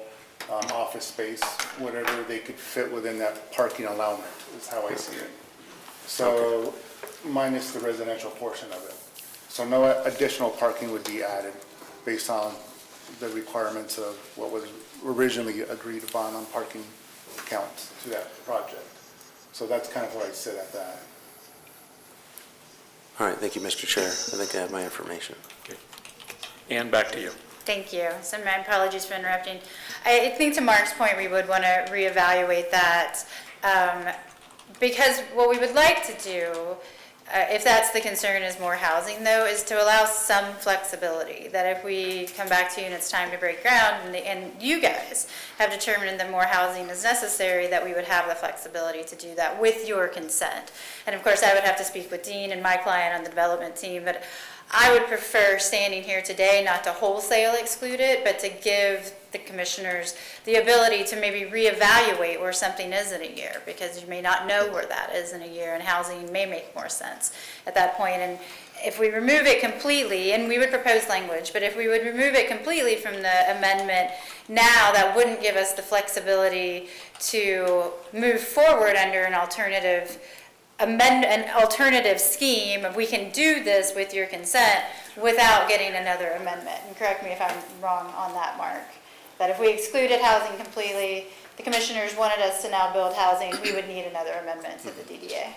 office space, whatever they could fit within that parking allowance is how I see it. So minus the residential portion of it. So no additional parking would be added based on the requirements of what was originally agreed upon on parking counts to that project. So that's kind of where I sit at that. All right, thank you, Mr. Chair. I think I have my information. Ann, back to you. Thank you. So my apologies for interrupting. I think to Mark's point, we would want to reevaluate that, because what we would like to do, if that's the concern, is more housing, though, is to allow some flexibility, that if we come back to you and it's time to break ground, and you guys have determined that more housing is necessary, that we would have the flexibility to do that with your consent. And of course, I would have to speak with Dean and my client on the development team, but I would prefer, standing here today, not to wholesale exclude it, but to give the commissioners the ability to maybe reevaluate where something is in a year, because you may not know where that is in a year, and housing may make more sense at that point. And if we remove it completely, and we would propose language, but if we would remove it completely from the amendment now, that wouldn't give us the flexibility to move forward under an alternative scheme. We can do this with your consent without getting another amendment. And correct me if I'm wrong on that, Mark. That if we excluded housing completely, the commissioners wanted us to now build housing, we would need another amendment to the DDA.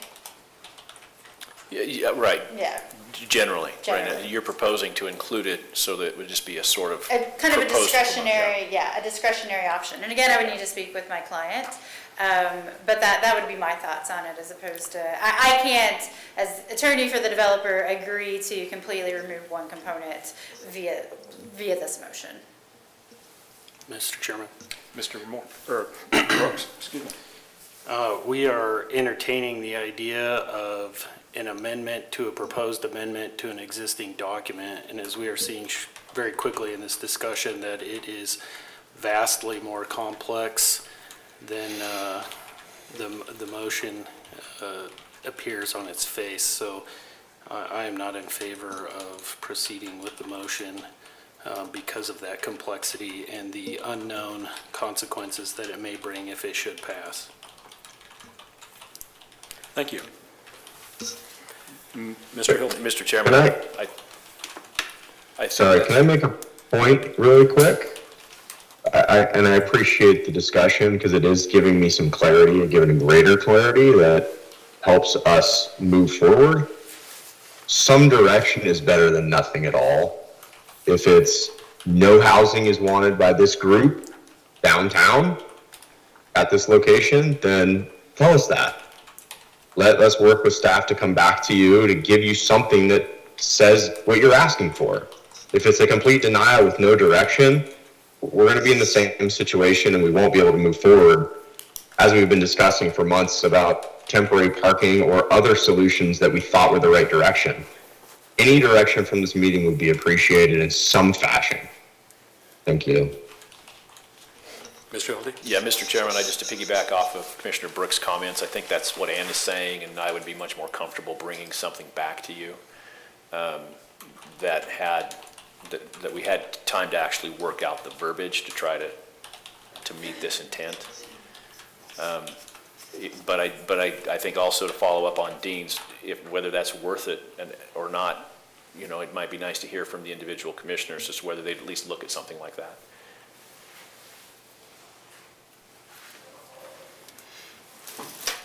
Yeah, right. Yeah. Generally. Generally. Right. You're proposing to include it so that it would just be a sort of Kind of a proposed discretionary, a discretionary option. And again, I would need to speak with my client, but that would be my thoughts on it, as opposed to, I can't, as attorney for the developer, agree to completely remove one component via this motion. Mr. Chairman. Mr. Moore, or Brooks, excuse me. We are entertaining the idea of an amendment to a proposed amendment to an existing document, and as we are seeing very quickly in this discussion, that it is vastly more complex than the motion appears on its face. So I am not in favor of proceeding with the motion because of that complexity and the unknown consequences that it may bring if it should pass. Thank you. Mr. Hilton. Mr. Chairman, Sorry, can I make a point really quick? And I appreciate the discussion because it is giving me some clarity and giving greater clarity that helps us move forward. Some direction is better than nothing at all. If it's no housing is wanted by this group downtown at this location, then tell us that. Let's work with staff to come back to you to give you something that says what you're asking for. If it's a complete denial with no direction, we're going to be in the same situation and we won't be able to move forward, as we've been discussing for months about temporary parking or other solutions that we thought were the right direction. Any direction from this meeting would be appreciated in some fashion. Thank you. Mr. Hildy? Yeah, Mr. Chairman, just to piggyback off of Commissioner Brooks' comments, I think that's what Ann is saying, and I would be much more comfortable bringing something back to you that we had time to actually work out the verbiage to try to meet this intent. But I think also to follow up on Dean's, whether that's worth it or not, it might be nice to hear from the individual commissioners as to whether they'd at least look at something like that.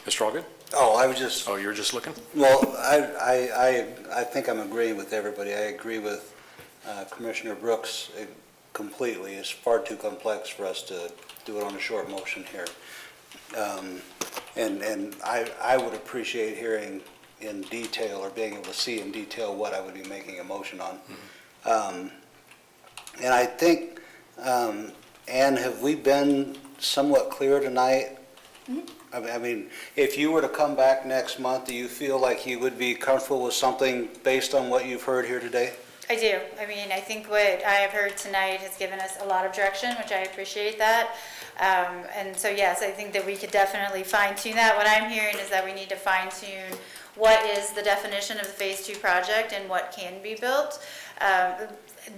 Mr. Allgood? Oh, I was just, Oh, you're just looking? well, I think I'm agreeing with everybody. I agree with Commissioner Brooks completely. It's far too complex for us to do it on a short motion here. And I would appreciate hearing in detail or being able to see in detail what I would be making a motion on. And I think, Ann, have we been somewhat clear tonight? I mean, if you were to come back next month, do you feel like you would be comfortable with something based on what you've heard here today? I do. I mean, I think what I have heard tonight has given us a lot of direction, which I appreciate that. And so, yes, I think that we could definitely fine tune that. What I'm hearing is that we need to fine tune what is the definition of the Phase 2 project and what can be built.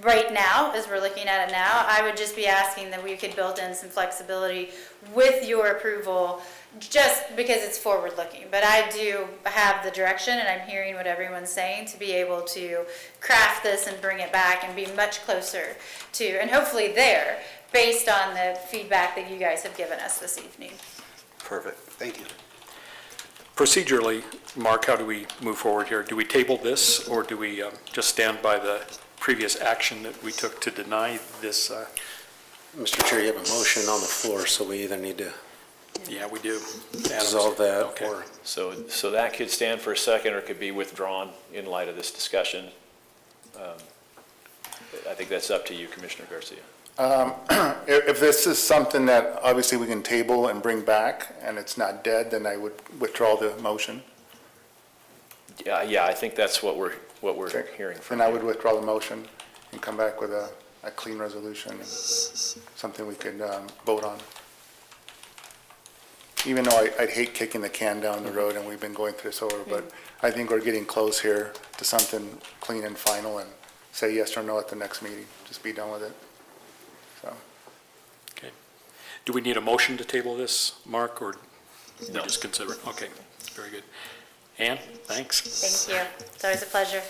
Right now, as we're looking at it now, I would just be asking that we could build in some flexibility with your approval just because it's forward-looking. But I do have the direction, and I'm hearing what everyone's saying, to be able to craft this and bring it back and be much closer to, and hopefully there, based on the feedback that you guys have given us this evening. Perfect, thank you. Procedurally, Mark, how do we move forward here? Do we table this, or do we just stand by the previous action that we took to deny this? Mr. Chair, you have a motion on the floor, so we either need to Yeah, we do. dissolve that Okay. or... So that could stand for a second or could be withdrawn in light of this discussion. I think that's up to you, Commissioner Garcia. If this is something that obviously we can table and bring back, and it's not dead, then I would withdraw the motion. Yeah, I think that's what we're Okay. hearing from Then I you. would withdraw the motion and come back with a clean resolution, and something we could vote on. Even though I'd hate kicking the can down the road, and we've been going through this over, but I think we're getting close here to something clean and final, and say yes or no at the next meeting, just be done with it. So, Okay. Do we need a motion to table this, Mark, or we No. just consider it? Okay, very good. Ann, thanks. Thank you. It's always a pleasure.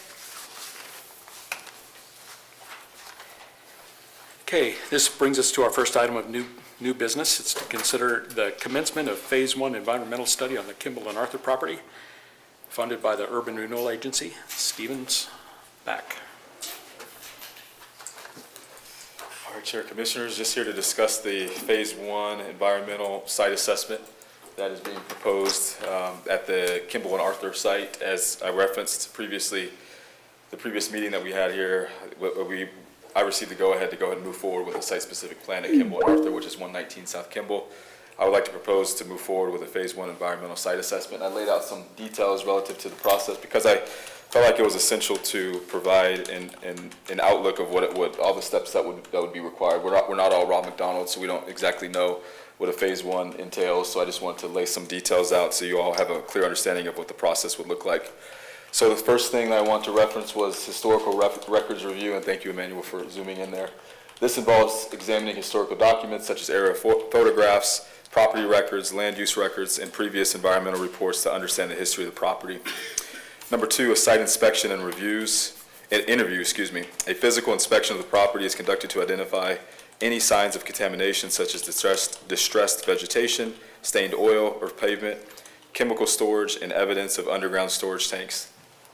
Okay, this brings us to our first item of new business. It's to consider the commencement of Phase 1 environmental study on the Kimball and Arthur property, funded by the Urban Renewal Agency. Stevens, back. All right, Chair, Commissioners, just here to discuss the Phase 1 environmental site assessment that is being proposed at the Kimball and Arthur site. As I referenced previously, the previous meeting that we had here, I received the go-ahead to go ahead and move forward with a site-specific plan at Kimball and Arthur, which is 119 South Kimball. I would like to propose to move forward with a Phase 1 environmental site assessment. I laid out some details relative to the process because I felt like it was essential to provide an outlook of all the steps that would be required. We're not all Rob McDonald, so we don't exactly know what a Phase 1 entails, so I just wanted to lay some details out so you all have a clear understanding of what the process would look like. So the first thing that I want to reference was historical records review, and thank you, Emmanuel, for zooming in there. This involves examining historical documents such as aerial photographs, property records, land use records, and previous environmental reports to understand the history of the property. Number 2, a site inspection and interview. A physical inspection of the property is conducted to identify any signs of contamination such as distressed vegetation, stained oil or pavement, chemical storage, and evidence of underground storage tanks.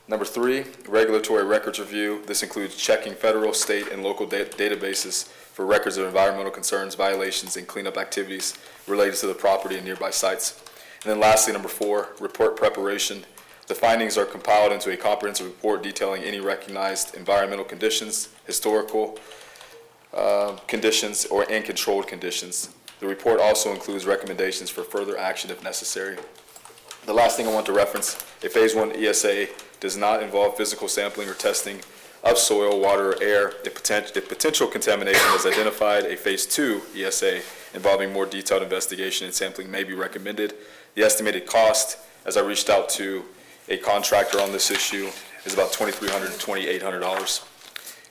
Number 3, regulatory records review. This includes checking federal, state, and local databases for records of environmental concerns, violations, and cleanup activities related to the property and nearby sites. And then lastly, number 4, report preparation. The findings are compiled into a comprehensive report detailing any recognized environmental conditions, historical conditions, and controlled conditions. The report also includes recommendations for further action if necessary. The last thing I want to reference, a Phase 1 ESA does not involve physical sampling or testing of soil, water, or air. If potential contamination is identified, a Phase 2 ESA involving more detailed investigation and sampling may be recommended. The estimated cost, as I reached out to a contractor on this issue, is about $2,300 to $2,800.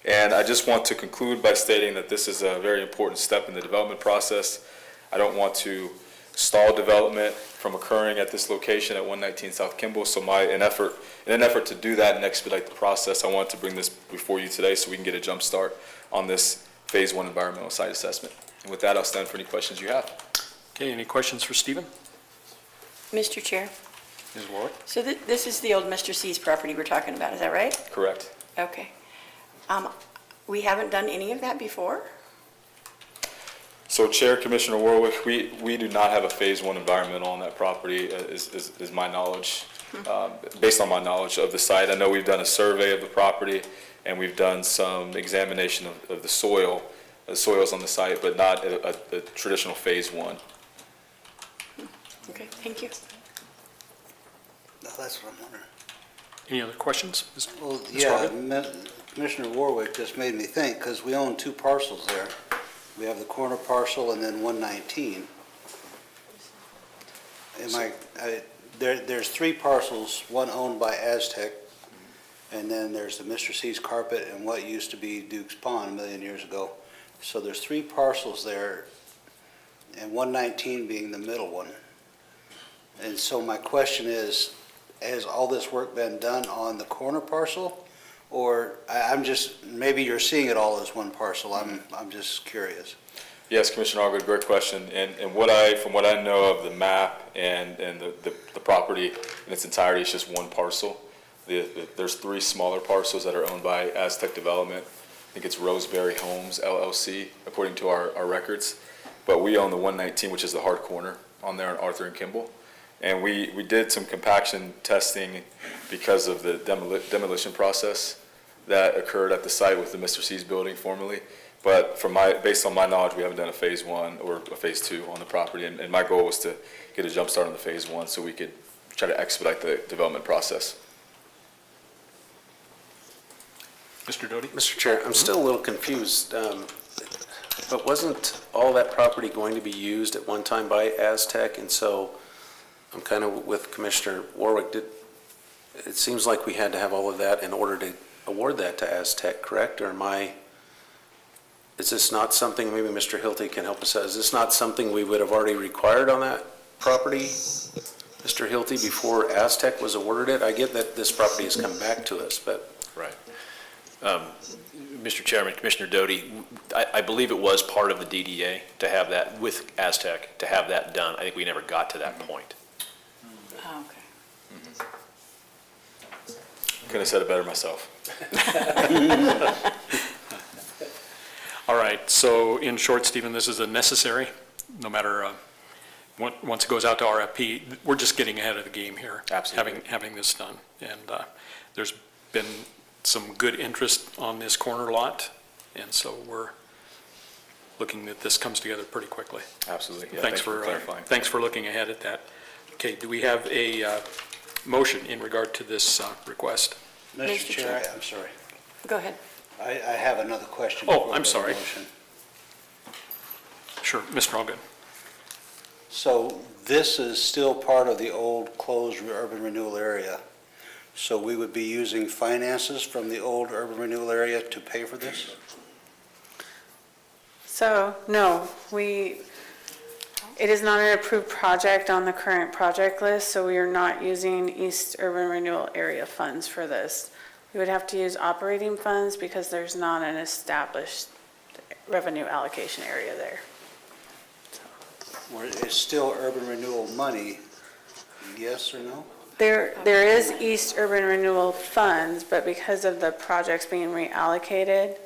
And I just want to conclude by stating that this is a very important step in the development process. I don't want to stall development from occurring at this location at 119 South Kimball. So in an effort to do that and expedite the process, I want to bring this before you today so we can get a jump start on this Phase 1 environmental site assessment. And with that, I'll stand for any questions you have. Okay, any questions for Stephen? Mr. Chair, Ms. Warwick? so this is the old Mr. C's property we're talking about, is that right? Correct. Okay. We haven't done any of that before? So Chair, Commissioner Warwick, we do not have a Phase 1 environmental on that property, is my knowledge, based on my knowledge of the site. I know we've done a survey of the property, and we've done some examination of the soils on the site, but not a traditional Phase 1. Okay, thank you. No, that's what I'm wondering. Any other questions? Well, Ms. yeah, Harvey? Commissioner Warwick just made me think, because we own 2 parcels there. We have the corner parcel and then 119. There's 3 parcels, one owned by Aztec, and then there's the Mr. C's Carpet and what used to be Duke's Pond a million years ago. So there's 3 parcels there, and 119 being the middle one. And so my question is, has all this work been done on the corner parcel? Or I'm just, maybe you're seeing it all as one parcel, I'm just curious. Yes, Commissioner Allgood, great question. And from what I know of the map and the property in its entirety, it's just one parcel. There's 3 smaller parcels that are owned by Aztec Development. I think it's Roseberry Homes LLC, according to our records. But we own the 119, which is the hard corner on there on Arthur and Kimball. And we did some compaction testing because of the demolition process that occurred at the site with the Mr. C's building formerly. But based on my knowledge, we haven't done a phase 1 or a phase 2 on the property. And my goal was to get a jump start on the phase 1 so we could try to expedite the development process. Mr. Doty? Mr. Chair, I'm still a little confused, but wasn't all that property going to be used at one time by Aztec? And so I'm kind of with Commissioner Warwick. It seems like we had to have all of that in order to award that to Aztec, correct? Or is this not something, maybe Mr. Hilty can help us out, is this not something we would have already required on that property, Mr. Hilty, before Aztec was awarded it? I get that this property has come back to us, but. Right. Mr. Chairman, Commissioner Doty, I believe it was part of the DDA to have that, with Aztec, to have that done. I think we never got to that point. Oh, okay. Couldn't have said it better myself. All right, so in short, Stephen, this is a necessary, no matter, once it goes out to RFP, we're just getting ahead of the game here. Absolutely. Having this done. And there's been some good interest on this corner lot, and so we're looking that this comes together pretty quickly. Absolutely. Yeah, Thanks for clarifying. thanks for looking ahead at that. Okay, do we have a motion in regard to this request? Mr. Chair, I'm sorry. Go ahead. I have another question. Oh, before I'm the sorry. motion. Sure, Mr. Allgood. So this is still part of the old closed urban renewal area. So we would be using finances from the old urban renewal area to pay for this? So, no, it is not an approved project on the current project list, so we are not using East Urban Renewal Area funds for this. We would have to use operating funds because there's not an established revenue allocation area there. Or is still urban renewal money, yes or no? There is East Urban Renewal funds, but because of the projects being reallocated,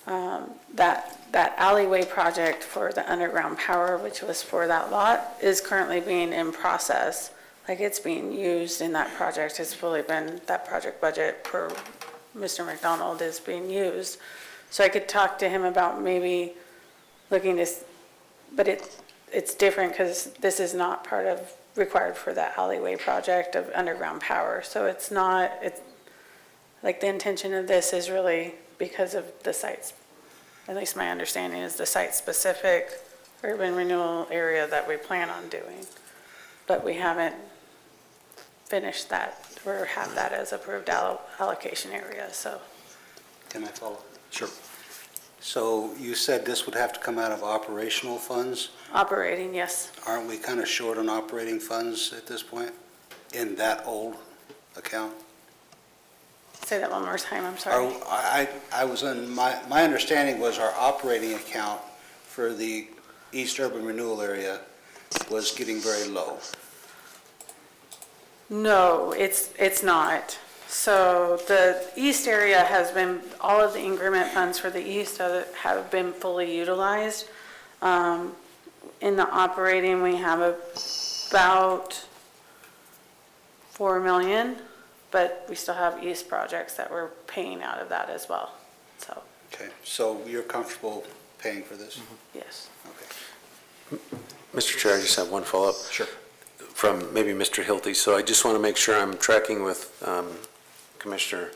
that alleyway project for the underground power, which was for that lot, is currently being in process. Like, it's being used in that project. It's fully been, that project budget per Mr. McDonald is being used. So I could talk to him about maybe looking this, but it's different because this is not part of, required for that alleyway project of underground power. So it's not, it's, like, the intention of this is really because of the sites. At least my understanding is the site-specific urban renewal area that we plan on doing. But we haven't finished that or have that as approved allocation area, so. Can I follow? Sure. So you said this would have to come out of operational funds? Operating, yes. Aren't we kind of short on operating funds at this point in that old account? Say that one more time, I'm sorry. I was in, my understanding was our operating account for the East Urban Renewal Area was getting very low. No, it's not. So the east area has been, all of the increment funds for the east have been fully utilized. In the operating, we have about 4 million, but we still have east projects that we're paying out of that as well, so. Okay, so you're comfortable paying for this? Yes. Okay. Mr. Chair, I just have one follow-up. Sure. From maybe Mr. Hilty. So I just want to make sure I'm tracking with Commissioner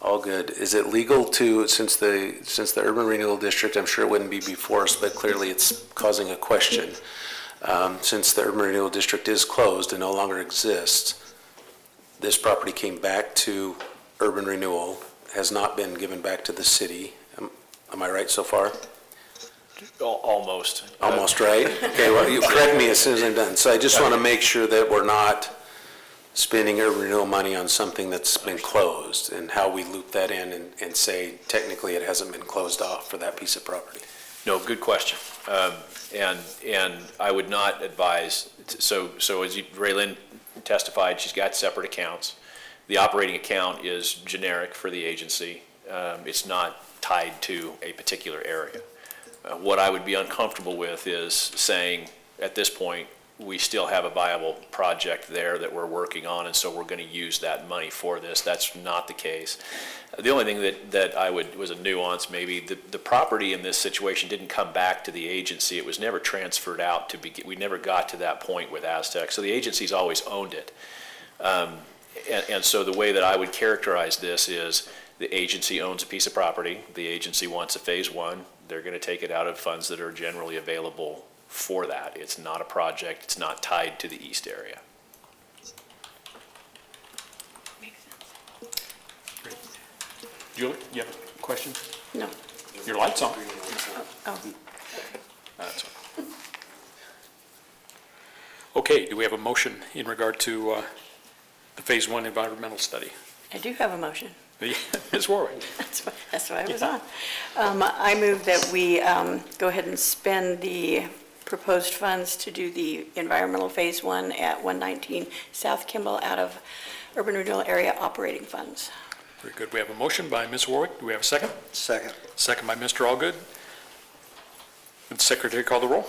Allgood. Is it legal to, since the Urban Renewal District, I'm sure it wouldn't be before us, but clearly it's causing a question. Since the Urban Renewal District is closed and no longer exists, this property came back to Urban Renewal, has not been given back to the city. Am I right so far? Almost. Almost right? Okay, well, you correct me as soon as I'm done. So I just want to make sure that we're not spending urban renewal money on something that's been closed, and how we loop that in and say technically it hasn't been closed off for that piece of property. No, good question. And I would not advise, so as Raylyn testified, she's got separate accounts. The operating account is generic for the agency. It's not tied to a particular area. What I would be uncomfortable with is saying, at this point, we still have a viable project there that we're working on, and so we're going to use that money for this. That's not the case. The only thing that was a nuance maybe, the property in this situation didn't come back to the agency. It was never transferred out we never got to that point with Aztec, so the agency's always owned it. And so the way that I would characterize this is the agency owns a piece of property. The agency wants a phase one. They're going to take it out of funds that are generally available for that. It's not a project. It's not tied to the east area. Julie, you have a question? No. Your light's on. Oh. That's all. Okay, do we have a motion in regard to the Phase 1 environmental study? I do have a motion. Ms. Warwick? That's why I was on. I move that we go ahead and spend the proposed funds to do the environmental Phase 1 at 119 South Kimball out of Urban Renewal Area Operating Funds. Very good. We have a motion by Ms. Warwick. Do we have a second? Second. Second by Mr. Allgood. Would the secretary call the roll?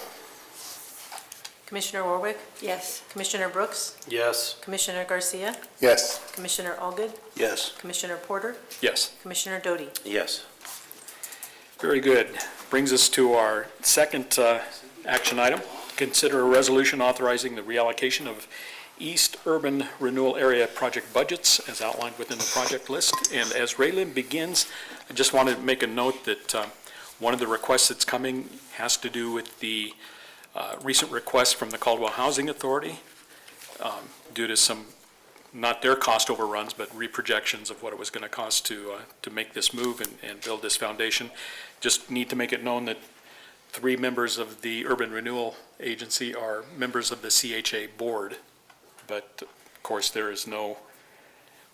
Commissioner Warwick? Yes. Commissioner Brooks? Yes. Commissioner Garcia? Yes. Commissioner Allgood? Yes. Commissioner Porter? Yes. Commissioner Doty? Yes. Very good. Brings us to our second action item. Consider a resolution authorizing the reallocation of East Urban Renewal Area project budgets as outlined within the project list. And as Raylyn begins, I just want to make a note that one of the requests that's coming has to do with the recent request from the Caldwell Housing Authority due to some, not their cost overruns, but reprojections of what it was going to cost to make this move and build this foundation. Just need to make it known that 3 members of the Urban Renewal Agency are members of the CHA board. But of course, there is no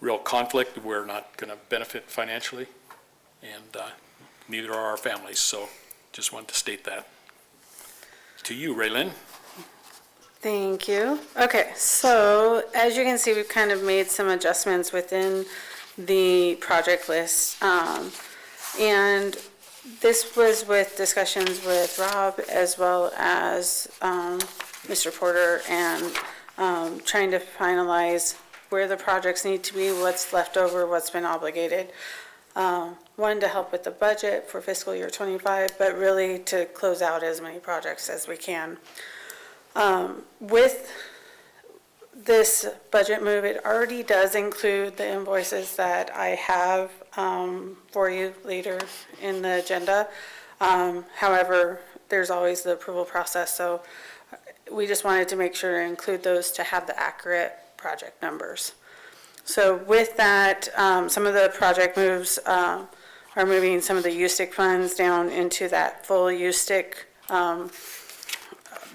real conflict. We're not going to benefit financially, and neither are our families. So just wanted to state that. To you, Raylyn. Thank you. Okay, so as you can see, we've kind of made some adjustments within the project list. And this was with discussions with Rob as well as Mr. Porter, and trying to finalize where the projects need to be, what's left over, what's been obligated. One, to help with the budget for fiscal year '25, but really to close out as many projects as we can. With this budget move, it already does include the invoices that I have for you later in the agenda. However, there's always the approval process, so we just wanted to make sure to include those to have the accurate project numbers. So with that, some of the project moves are moving some of the USTIC funds down into that full USTIC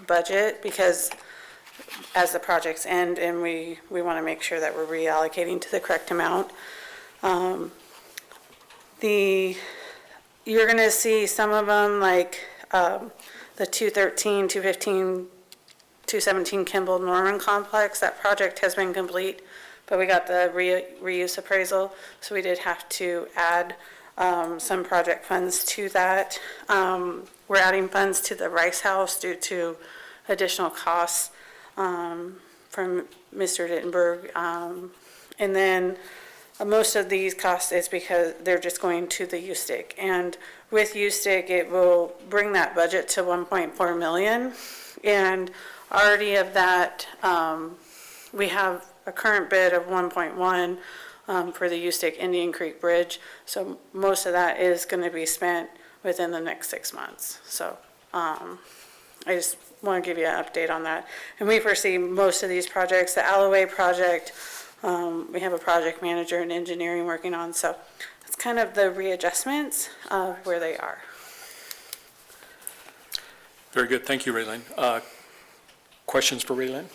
budget, because as the projects end, and we want to make sure that we're reallocating to the correct amount. You're going to see some of them, like the 213, 215, 217 Kimball Norman Complex. That project has been complete, but we got the reuse appraisal, so we did have to add some project funds to that. We're adding funds to the Rice House due to additional costs from Mr. Dittenberg. And then most of these costs is because they're just going to the USTIC. And with USTIC, it will bring that budget to 1.4 million. And already of that, we have a current bid of 1.1 for the USTIC Indian Creek Bridge. So most of that is going to be spent within the next 6 months. So I just want to give you an update on that. And we foresee most of these projects. The Alloway project, we have a project manager and engineering working on. So it's kind of the readjustments of where they are. Very good, thank you, Raylene. Questions for Raylene?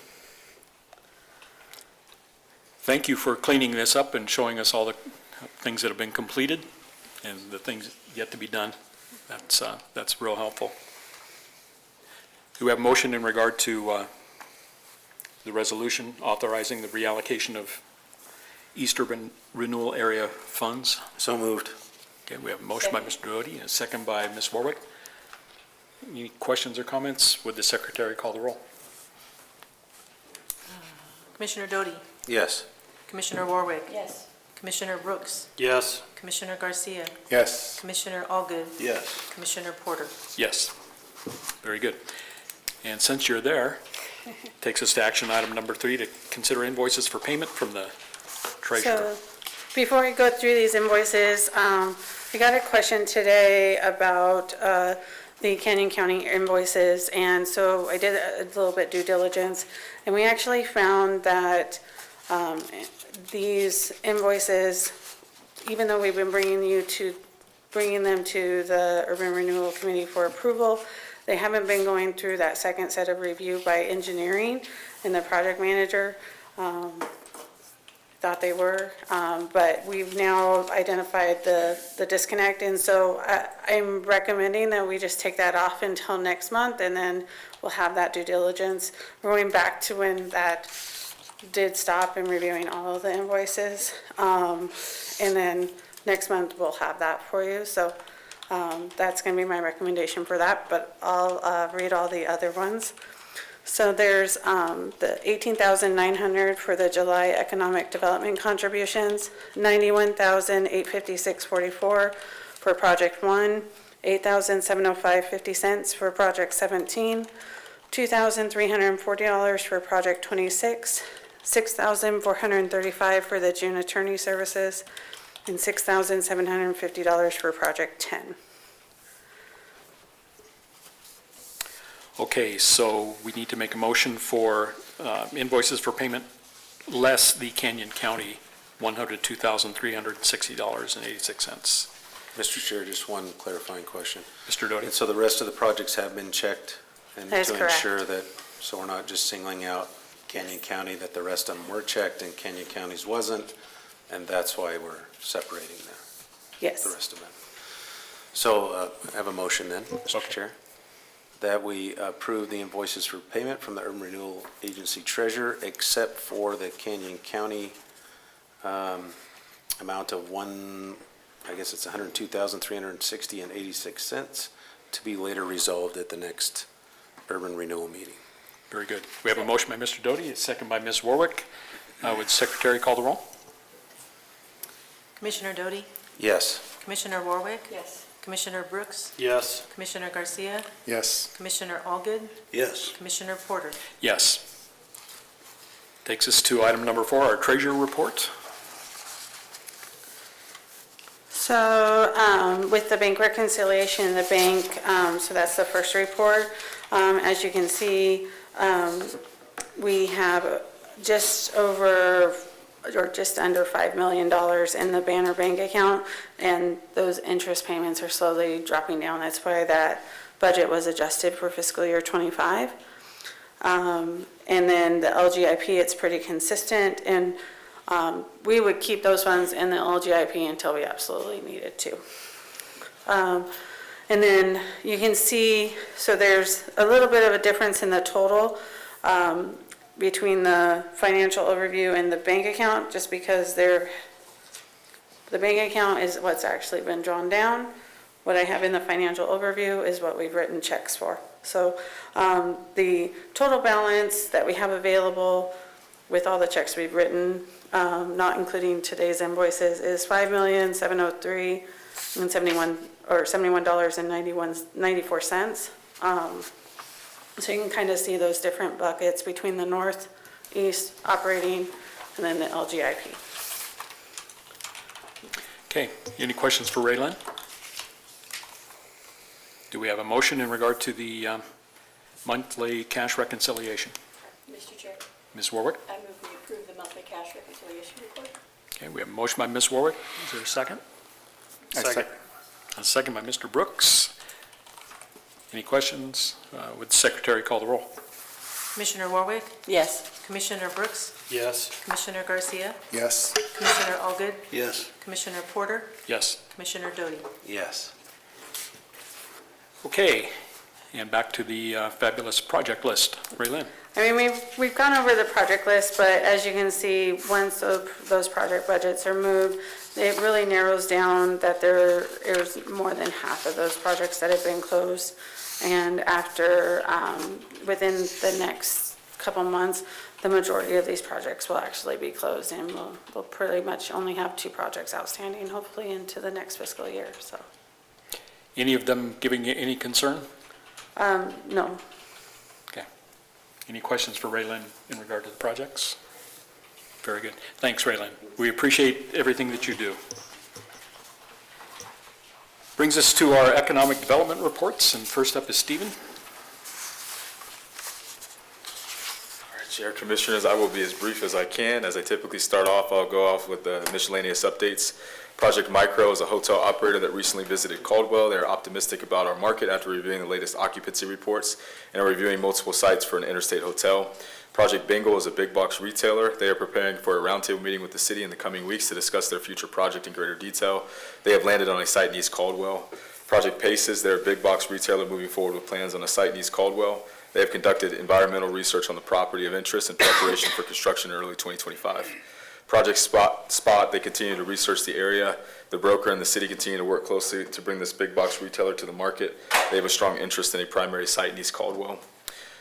Thank you for cleaning this up and showing us all the things that have been completed and the things yet to be done. That's real helpful. Do we have a motion in regard to the resolution authorizing the reallocation of East Urban Renewal Area funds? So moved. Okay, we have a motion by Mr. Doty and a second by Ms. Warwick. Any questions or comments? Would the secretary call the roll? Commissioner Doty, Yes. Commissioner Warwick, Yes. Commissioner Brooks, Yes. Commissioner Garcia, Yes. Commissioner Allgood, Yes. Commissioner Porter. Yes. Very good. And since you're there, takes us to action item number 3, to consider invoices for payment from the treasurer. So, before we go through these invoices, I got a question today about the Canyon County invoices, and so I did a little bit due diligence, and we actually found that these invoices, even though we've been bringing them to the Urban Renewal Committee for approval, they haven't been going through that second set of review by engineering and the project manager. Thought they were, but we've now identified the disconnect, and so I'm recommending that we just take that off until next month, and then we'll have that due diligence. We're going back to when that did stop and reviewing all of the invoices, and then next month we'll have that for you, so that's going to be my recommendation for that, but I'll read all the other ones. So there's the $18,900 for the July economic development contributions, $91,856.44 for project 1, $8,705.50 for project 17, $2,340 for project 26, $6,435 for the June attorney services, and $6,750 for project 10. Okay, so we need to make a motion for invoices for payment less the Canyon County $102,360.86. Mr. Chair, just one clarifying question. Mr. Doty? And so the rest of the projects have been checked? And That is to correct. ensure that, so we're not just singling out Canyon County, that the rest of them were checked and Canyon County's wasn't, and that's why we're separating the Yes. rest of them. So I have a motion then, Mr. Chair, that we approve the invoices for payment from the Urban Renewal Agency Treasurer, except for the Canyon County amount of $102,360.86 to be later resolved at the next Urban Renewal meeting. Very good. We have a motion by Mr. Doty, a second by Ms. Warwick. Would the secretary call the roll? Commissioner Doty, Yes. Commissioner Warwick, Yes. Commissioner Brooks, Yes. Commissioner Garcia, Yes. Commissioner Allgood, Yes. Commissioner Porter. Yes. Takes us to item number 4, our treasurer report. So with the bank reconciliation in the bank, so that's the first report. As you can see, we have just over or just under $5 million in the Banner Bank account, and those interest payments are slowly dropping down. That's why that budget was adjusted for fiscal year '25. And then the LGIP, it's pretty consistent, and we would keep those funds in the LGIP until we absolutely needed to. And then you can see, so there's a little bit of a difference in the total between the financial overview and the bank account, just because the bank account is what's actually been drawn down. What I have in the financial overview is what we've written checks for. So the total balance that we have available with all the checks we've written, not including today's invoices, is $5,703.71.94. So you can kind of see those different buckets between the north, east operating, and then the LGIP. Okay, any questions for Raylene? Do we have a motion in regard to the monthly cash reconciliation? Mr. Chair, Ms. Warwick? I move we approve the monthly cash reconciliation report. Okay, we have a motion by Ms. Warwick. Is there a second? Second. A second by Mr. Brooks. Any questions? Would the secretary call the roll? Commissioner Warwick? Yes. Commissioner Brooks? Yes. Commissioner Garcia? Yes. Commissioner Allgood? Yes. Commissioner Porter? Yes. Commissioner Doty? Yes. Okay, and back to the fabulous project list. Raylene? I mean, we've gone over the project list, but as you can see, once those project budgets are moved, it really narrows down that there is more than half of those projects that have been closed. And after, within the next couple months, the majority of these projects will actually be closed, and we'll pretty much only have 2 projects outstanding, hopefully into the next fiscal year, so. Any of them giving you any concern? No. Okay. Any questions for Raylene in regard to the projects? Very good. Thanks, Raylene. We appreciate everything that you do. Brings us to our economic development reports, and first up is Stephen. All right, Chair, Commissioners, I will be as brief as I can. As I typically start off, I'll go off with the miscellaneous updates. Project Micro is a hotel operator that recently visited Caldwell. They're optimistic about our market after reviewing the latest occupancy reports and are reviewing multiple sites for an interstate hotel. Project Bingle is a big box retailer. They are preparing for a roundtable meeting with the city in the coming weeks to discuss their future project in greater detail. They have landed on a site in East Caldwell. Project Paces, they're a big box retailer moving forward with plans on a site in East Caldwell. They have conducted environmental research on the property of interest in preparation for construction in early 2025. Project Spot, they continue to research the area. The broker and the city continue to work closely to bring this big box retailer to the market. They have a strong interest in a primary site in East Caldwell.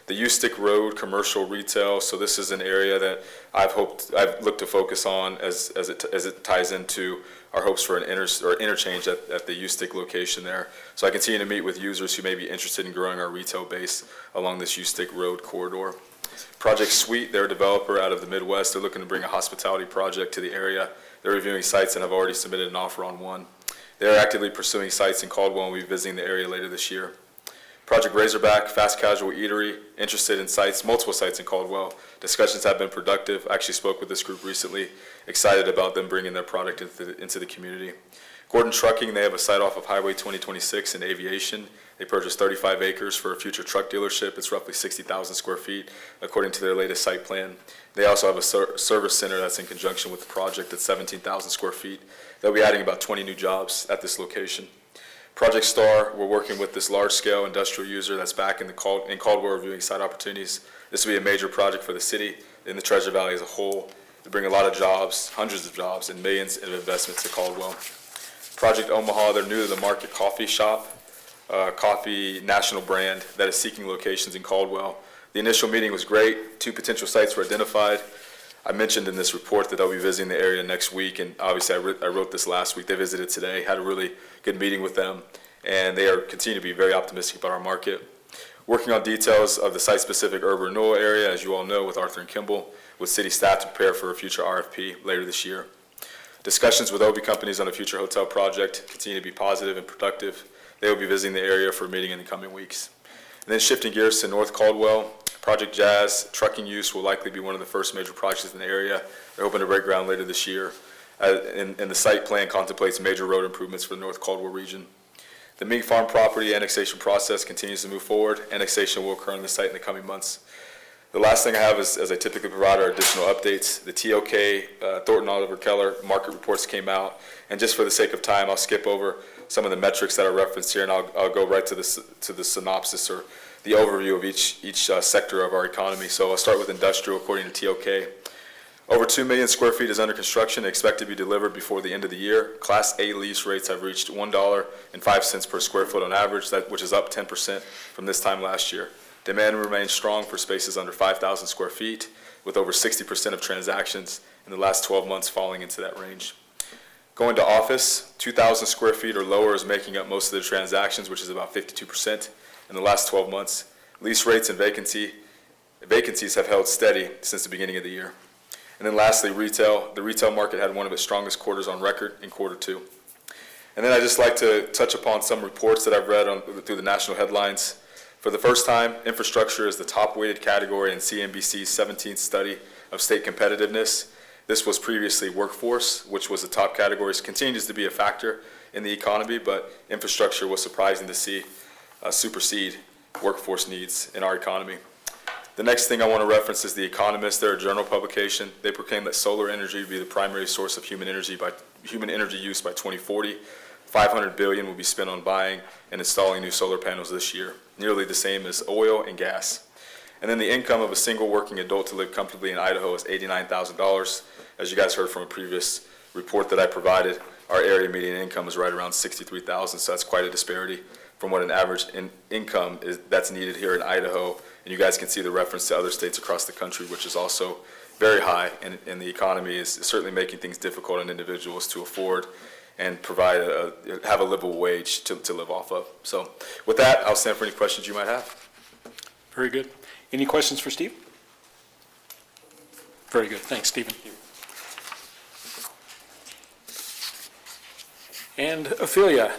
The U-Stick Road commercial retail, so this is an area that I've looked to focus on as it ties into our hopes for an interchange at the U-Stick location there. So I continue to meet with users who may be interested in growing our retail base along this U-Stick Road corridor. Project Suite, they're a developer out of the Midwest. They're looking to bring a hospitality project to the area. They're reviewing sites and have already submitted an offer on one. They're actively pursuing sites in Caldwell and will be visiting the area later this year. Project Razorback, fast casual eatery, interested in sites, multiple sites in Caldwell. Discussions have been productive. I actually spoke with this group recently, excited about them bringing their product into the community. Gordon Trucking, they have a site off of Highway 2026 in Aviation. They purchased 35 acres for a future truck dealership. It's roughly 60,000 square feet, according to their latest site plan. They also have a service center that's in conjunction with the project that's 17,000 square feet. They'll be adding about 20 new jobs at this location. Project Star, we're working with this large-scale industrial user that's back in Caldwell reviewing site opportunities. This will be a major project for the city and the Treasure Valley as a whole. They bring a lot of jobs, hundreds of jobs, and millions of investments to Caldwell. Project Omaha, they're new to the market coffee shop, coffee national brand that is seeking locations in Caldwell. The initial meeting was great. 2 potential sites were identified. I mentioned in this report that they'll be visiting the area next week, and obviously I wrote this last week. They visited today, had a really good meeting with them, and they continue to be very optimistic about our market. Working on details of the site-specific urban renewal area, as you all know, with Arthur and Kimball, with city staff to prepare for a future RFP later this year. Discussions with OB companies on a future hotel project continue to be positive and productive. They will be visiting the area for a meeting in the coming weeks. And then shifting gears to North Caldwell, Project Jazz, trucking use will likely be one of the first major projects in the area. They're hoping to break ground later this year. And the site plan contemplates major road improvements for the North Caldwell region. The Mink Farm property annexation process continues to move forward. Annexation will occur on the site in the coming months. The last thing I have is, as I typically provide, are additional updates. The TOK, Thornton Oliver Keller market reports came out. And just for the sake of time, I'll skip over some of the metrics that are referenced here, and I'll go right to the synopsis or the overview of each sector of our economy. So I'll start with industrial, according to TOK. Over 2 million square feet is under construction and expected to be delivered before the end of the year. Class A lease rates have reached $1.05 per square foot on average, which is up 10% from this time last year. Demand remains strong for spaces under 5,000 square feet, with over 60% of transactions in the last 12 months falling into that range. Going to office, 2,000 square feet or lower is making up most of the transactions, which is about 52% in the last 12 months. Lease rates and vacancies have held steady since the beginning of the year. And then lastly, retail. The retail market had one of its strongest quarters on record in Q2. And then I'd just like to touch upon some reports that I've read through the national headlines. For the first time, infrastructure is the top weighted category in CNBC's 17th study of state competitiveness. This was previously workforce, which was the top category. It continues to be a factor in the economy, but infrastructure was surprising to see supersede workforce needs in our economy. The next thing I want to reference is The Economist. They're a journal publication. They proclaim that solar energy will be the primary source of human energy use by 2040. $500 billion will be spent on buying and installing new solar panels this year, nearly the same as oil and gas. And then the income of a single working adult to live comfortably in Idaho is $89,000. As you guys heard from a previous report that I provided, our area median income is right around $63,000, so that's quite a disparity from what an average income is that's needed here in Idaho. And you guys can see the reference to other states across the country, which is also very high, and the economy is certainly making things difficult on individuals to afford and provide have a livable wage to live off of. So with that, I'll stand for any questions you might have. Very good. Any questions for Steve? Very good. Thanks, Stephen. And Ophelia.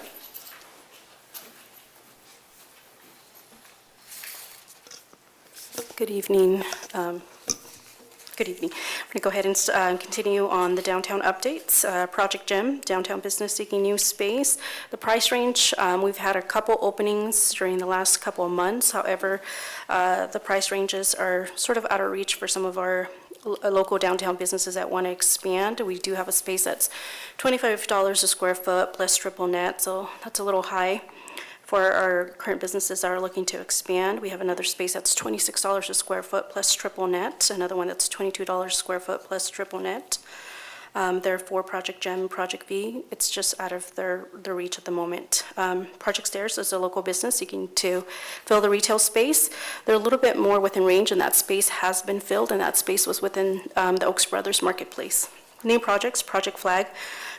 Good evening. Good evening. I'm going to go ahead and continue on the downtown updates. Project Gem, downtown business seeking new space. The price range, we've had a couple openings during the last couple of months. However, the price ranges are sort of out of reach for some of our local downtown businesses that want to expand. We do have a space that's $25 a square foot plus triple net, so that's a little high for our current businesses that are looking to expand. We have another space that's $26 a square foot plus triple net, another one that's $22 a square foot plus triple net. Therefore, Project Gem, Project V, it's just out of their reach at the moment. Project Stairs is a local business seeking to fill the retail space. They're a little bit more within range, and that space has been filled, and that space was within the Oaks Brothers Marketplace. New projects, Project Flag,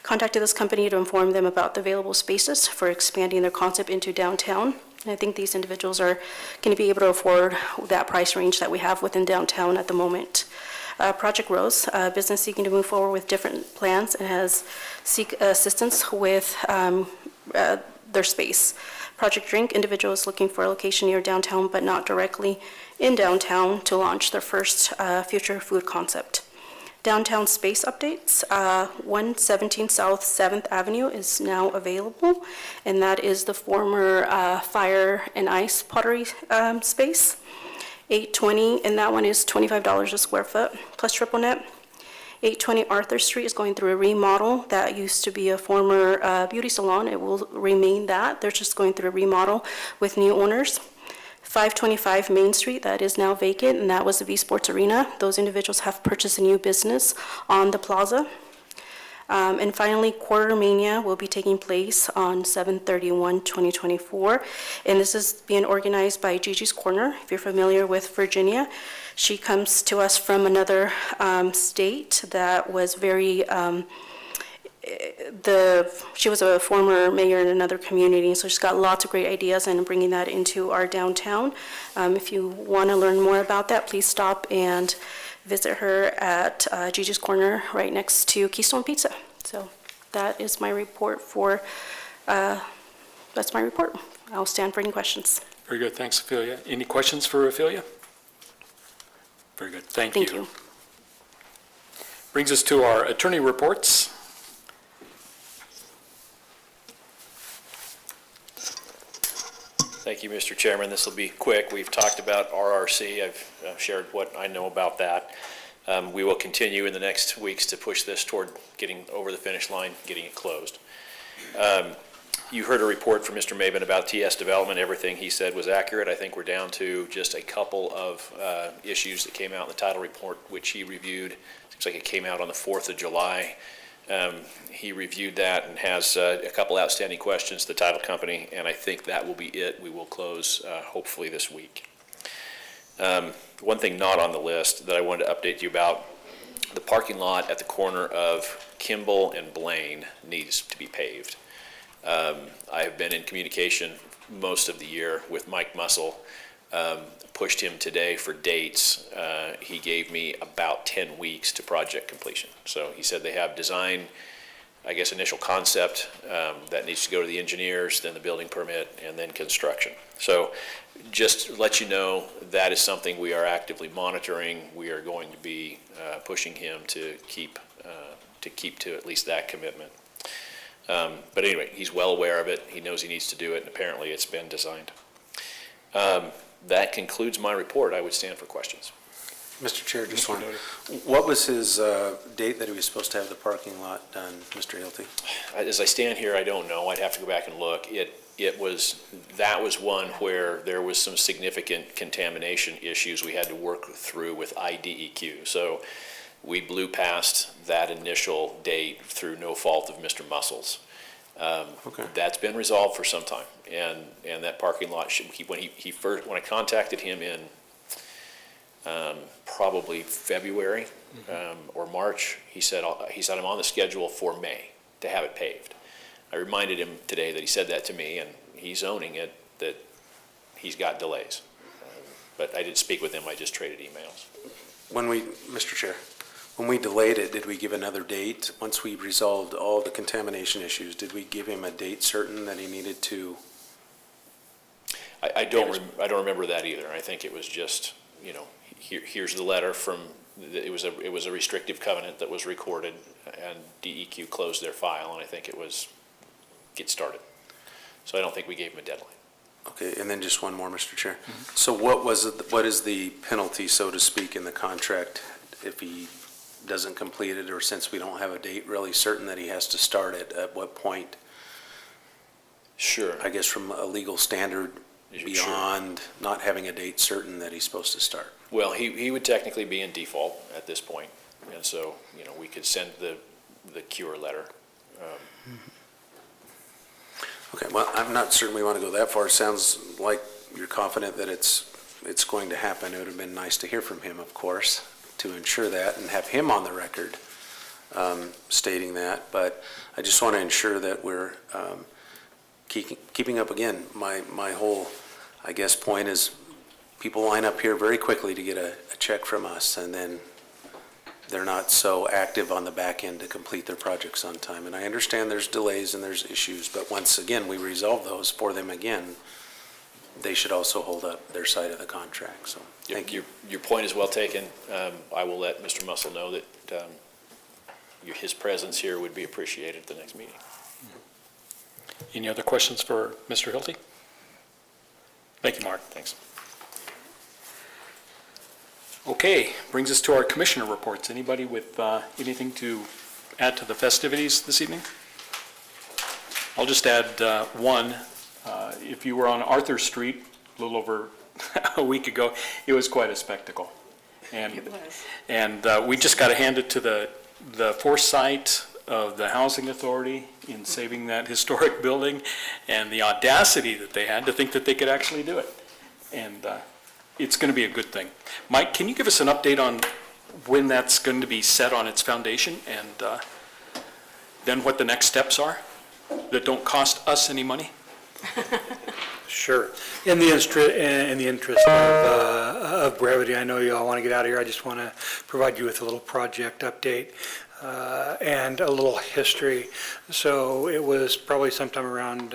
contacted this company to inform them about the available spaces for expanding their concept into downtown. And I think these individuals are going to be able to afford that price range that we have within downtown at the moment. Project Rose, a business seeking to move forward with different plans and has seek assistance with their space. Project Drink, individuals looking for a location near downtown but not directly in downtown to launch their first future food concept. Downtown space updates, 117 South 7th Avenue is now available, and that is the former Fire and Ice pottery space. 820, and that one is $25 a square foot plus triple net. 820 Arthur Street is going through a remodel. That used to be a former beauty salon. It will remain that. They're just going through a remodel with new owners. 525 Main Street, that is now vacant, and that was the V Sports Arena. Those individuals have purchased a new business on the plaza. And finally, Quarter Mania will be taking place on 7/31/2024, and this is being organized by Gigi's Corner. If you're familiar with Virginia, she comes to us from another state that was very she was a former mayor in another community, so she's got lots of great ideas and bringing that into our downtown. If you want to learn more about that, please stop and visit her at Gigi's Corner right next to Keystone Pizza. So that is my report that's my report. I'll stand for any questions. Very good. Thanks, Ophelia. Any questions for Ophelia? Very good. Thank you. Thank you. Brings us to our attorney reports. Thank you, Mr. Chairman. This will be quick. We've talked about RRC. I've shared what I know about that. We will continue in the next weeks to push this toward getting over the finish line, getting it closed. You heard a report from Mr. Maben about TS development. Everything he said was accurate. I think we're down to just a couple of issues that came out in the title report, which he reviewed. Seems like it came out on the 4th of July. He reviewed that and has a couple outstanding questions to the title company, and I think that will be it. We will close hopefully this week. One thing not on the list that I wanted to update you about, the parking lot at the corner of Kimball and Blaine needs to be paved. I have been in communication most of the year with Mike Mussel. Pushed him today for dates. He gave me about 10 weeks to project completion. So he said they have design, I guess initial concept, that needs to go to the engineers, then the building permit, and then construction. So just to let you know, that is something we are actively monitoring. We are going to be pushing him to keep to at least that commitment. But anyway, he's well aware of it. He knows he needs to do it, and apparently it's been designed. That concludes my report. I would stand for questions. Mr. Chair, just Mr. one. Doty. What was his date that he was supposed to have the parking lot done, Mr. Hilty? As I stand here, I don't know. I'd have to go back and look. That was one where there was some significant contamination issues we had to work through with IDEQ. So we blew past that initial date through no fault of Mr. Muscles. Okay. That's been resolved for some time, and that parking lot should, when I contacted him in probably February or March, he said I'm on the schedule for May to have it paved. I reminded him today that he said that to me, and he's owning it, that he's got delays. But I didn't speak with him, I just traded emails. Mr. Chair, when we delayed it, did we give another date? Once we resolved all the contamination issues, did we give him a date certain that he needed to? I don't remember that either. I think it was just, here's the letter from, it was a restrictive covenant that was recorded, and DEQ closed their file, and I think it was get started. So I don't think we gave him a deadline. Okay, and then just one more, Mr. Chair. So what is the penalty, so to speak, in the contract if he doesn't complete it, or since we don't have a date really certain that he has to start it, at what point? Sure. I guess from a legal standard beyond not having a date certain that he's supposed to start. Well, he would technically be in default at this point, and so, we could send the cure letter. Okay, well, I'm not certainly want to go that far. Sounds like you're confident that it's going to happen. It would have been nice to hear from him, of course, to ensure that and have him on the record stating that. But I just want to ensure that we're keeping up. Again, my whole, I guess, point is people line up here very quickly to get a check from us, and then they're not so active on the back end to complete their projects on time. And I understand there's delays and there's issues, but once again, we resolve those for them again, they should also hold up their side of the contract. So thank you. Your point is well taken. I will let Mr. Muscle know that his presence here would be appreciated at the next meeting. Any other questions for Mr. Hilty? Thank you, Mark. Thanks. Okay, brings us to our commissioner reports. Anybody with anything to add to the festivities this evening? I'll just add one. If you were on Arthur Street a little over a week ago, it was quite a spectacle. And, It was. And we just got to hand it to the foresight of the Housing Authority in saving that historic building, and the audacity that they had to think that they could actually do it. And it's going to be a good thing. Mike, can you give us an update on when that's going to be set on its foundation, and then what the next steps are that don't cost us any money? Sure. In the interest of brevity, I know you all want to get out of here. I just want to provide you with a little project update and a little history. So it was probably sometime around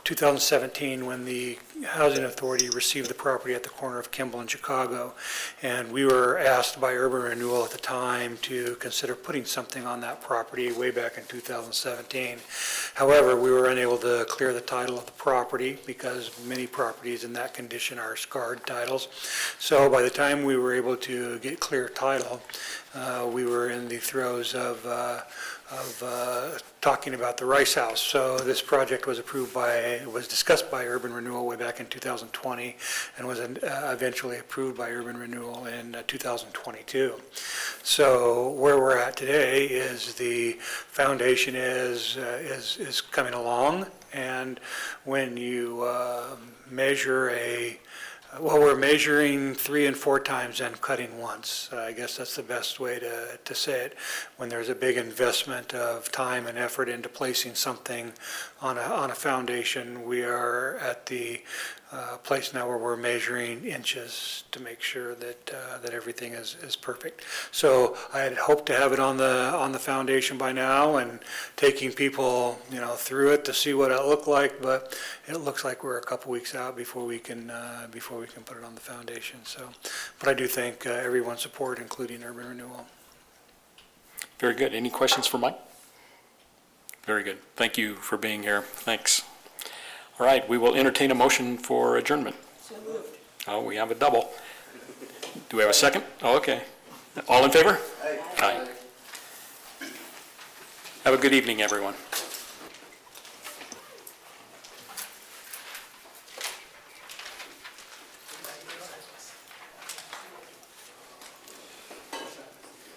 2017 when the Housing Authority received the property at the corner of Kimball and Chicago, and we were asked by Urban Renewal at the time to consider putting something on that property way back in 2017. However, we were unable to clear the title of the property because many properties in that condition are scarred titles. So by the time we were able to get clear title, we were in the throes of talking about the Rice House. So this project was discussed by Urban Renewal way back in 2020 and was eventually approved by Urban Renewal in 2022. So where we're at today is the foundation is coming along, and when you measure we're measuring 3 and 4 times and cutting once. I guess that's the best way to say it. When there's a big investment of time and effort into placing something on a foundation, we are at the place now where we're measuring inches to make sure that everything is perfect. So I had hoped to have it on the foundation by now and taking people through it to see what it looked like, but it looks like we're a couple weeks out before we can put it on the foundation. So, but I do thank everyone's support, including Urban Renewal. Very good. Any questions for Mike? Very good. Thank you for being here. Thanks. All right, we will entertain a motion for adjournment. Oh, we have a double. Do we have a second? Oh, okay. All in favor? Aye. Have a good evening, everyone.